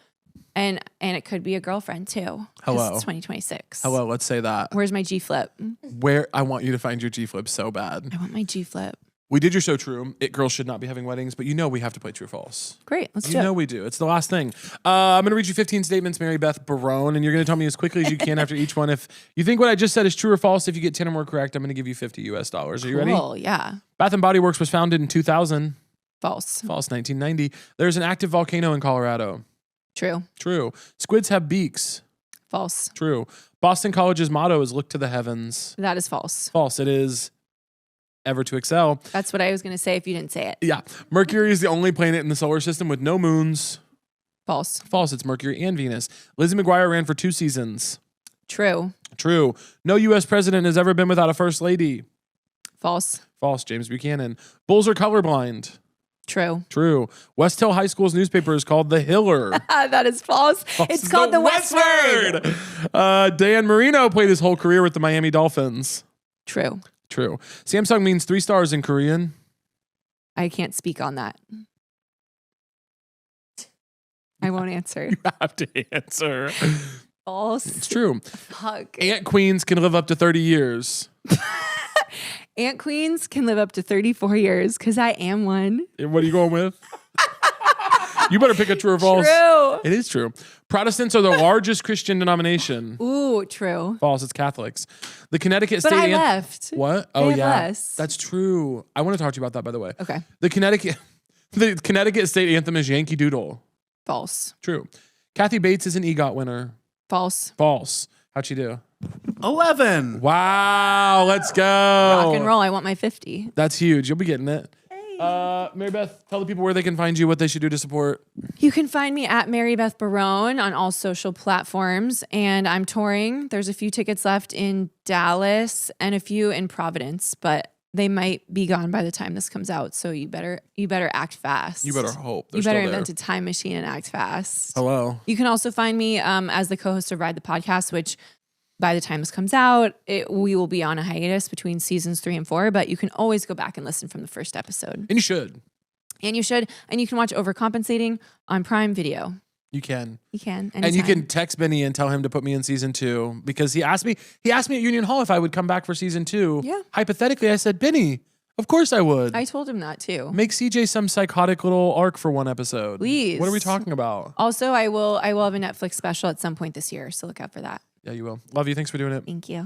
and it could be a girlfriend too. Hello. It's 2026. Hello, let's say that. Where's my G flip? Where I want you to find your G flip so bad. I want my G flip. We did your show True. Girls should not be having weddings, but we have to play True or False. Great, let's do it. You know we do. It's the last thing. I'm going to read you 15 statements, Mary Beth Barone, and you're going to tell me as quickly as you can after each one. If you think what I just said is true or false, if you get 10 or more correct, I'm going to give you $50 US. Are you ready? Cool, yeah. Bath and Body Works was founded in 2000. False. False, 1990. There's an active volcano in Colorado. True. True. Squids have beaks. False. True. Boston College's motto is look to the heavens. That is false. False. It is ever to excel. That's what I was going to say if you didn't say it. Yeah. Mercury is the only planet in the solar system with no moons. False. False. It's Mercury and Venus. Lizzie McGuire ran for 2 seasons. True. True. No U.S. president has ever been without a first lady. False. False. James Buchanan. Bulls are colorblind. True. True. West Hill High School's newspaper is called The Hiller. That is false. It's called The Westward. Dan Marino played his whole career with the Miami Dolphins. True. True. Samsung means 3 stars in Korean. I can't speak on that. I won't answer. You have to answer. False. It's true. Fuck. Ant queens can live up to 30 years. Ant queens can live up to 34 years because I am one. And what are you going with? You better pick a true or false. True. It is true. Protestants are the largest Christian denomination. Ooh, true. False. It's Catholics. The Connecticut But State I left. What? They Oh have yeah, less. that's true. I want to talk to you about that, by the way. Okay. The Connecticut State anthem is Yankee Doodle. False. True. Kathy Bates is an EGOT winner. False. False. How'd she do? 11. Wow. Let's go. Rock and roll. I want my 50. That's huge. You'll be getting it. Mary Beth, tell the people where they can find you, what they should do to support. You can find me at Mary Beth Barone on all social platforms, and I'm touring. There's a few tickets left in Dallas and a few in Providence, but they might be gone by the time this comes out. So you better act fast. You better hope. You better invent a time machine and act fast. Hello. You can also find me as the co-host of Ride the Podcast, which by the time this comes out, we will be on a hiatus between seasons 3 and 4, but you can always go back and listen from the first episode. And you should. And you should. And you can watch Overcompensating on Prime Video. You can. You can. Anytime. And you can text Benny and tell him to put me in season 2 because he asked me at Union Hall if I would come back for season 2. Yeah. Hypothetically, I said, Benny, of course I would. I told him that too. Make CJ some psychotic little arc for one episode. Please. What are we talking about? Also, I will have a Netflix special at some point this year, so look out for that. Yeah, you will. Love you. Thanks for doing it. Thank you.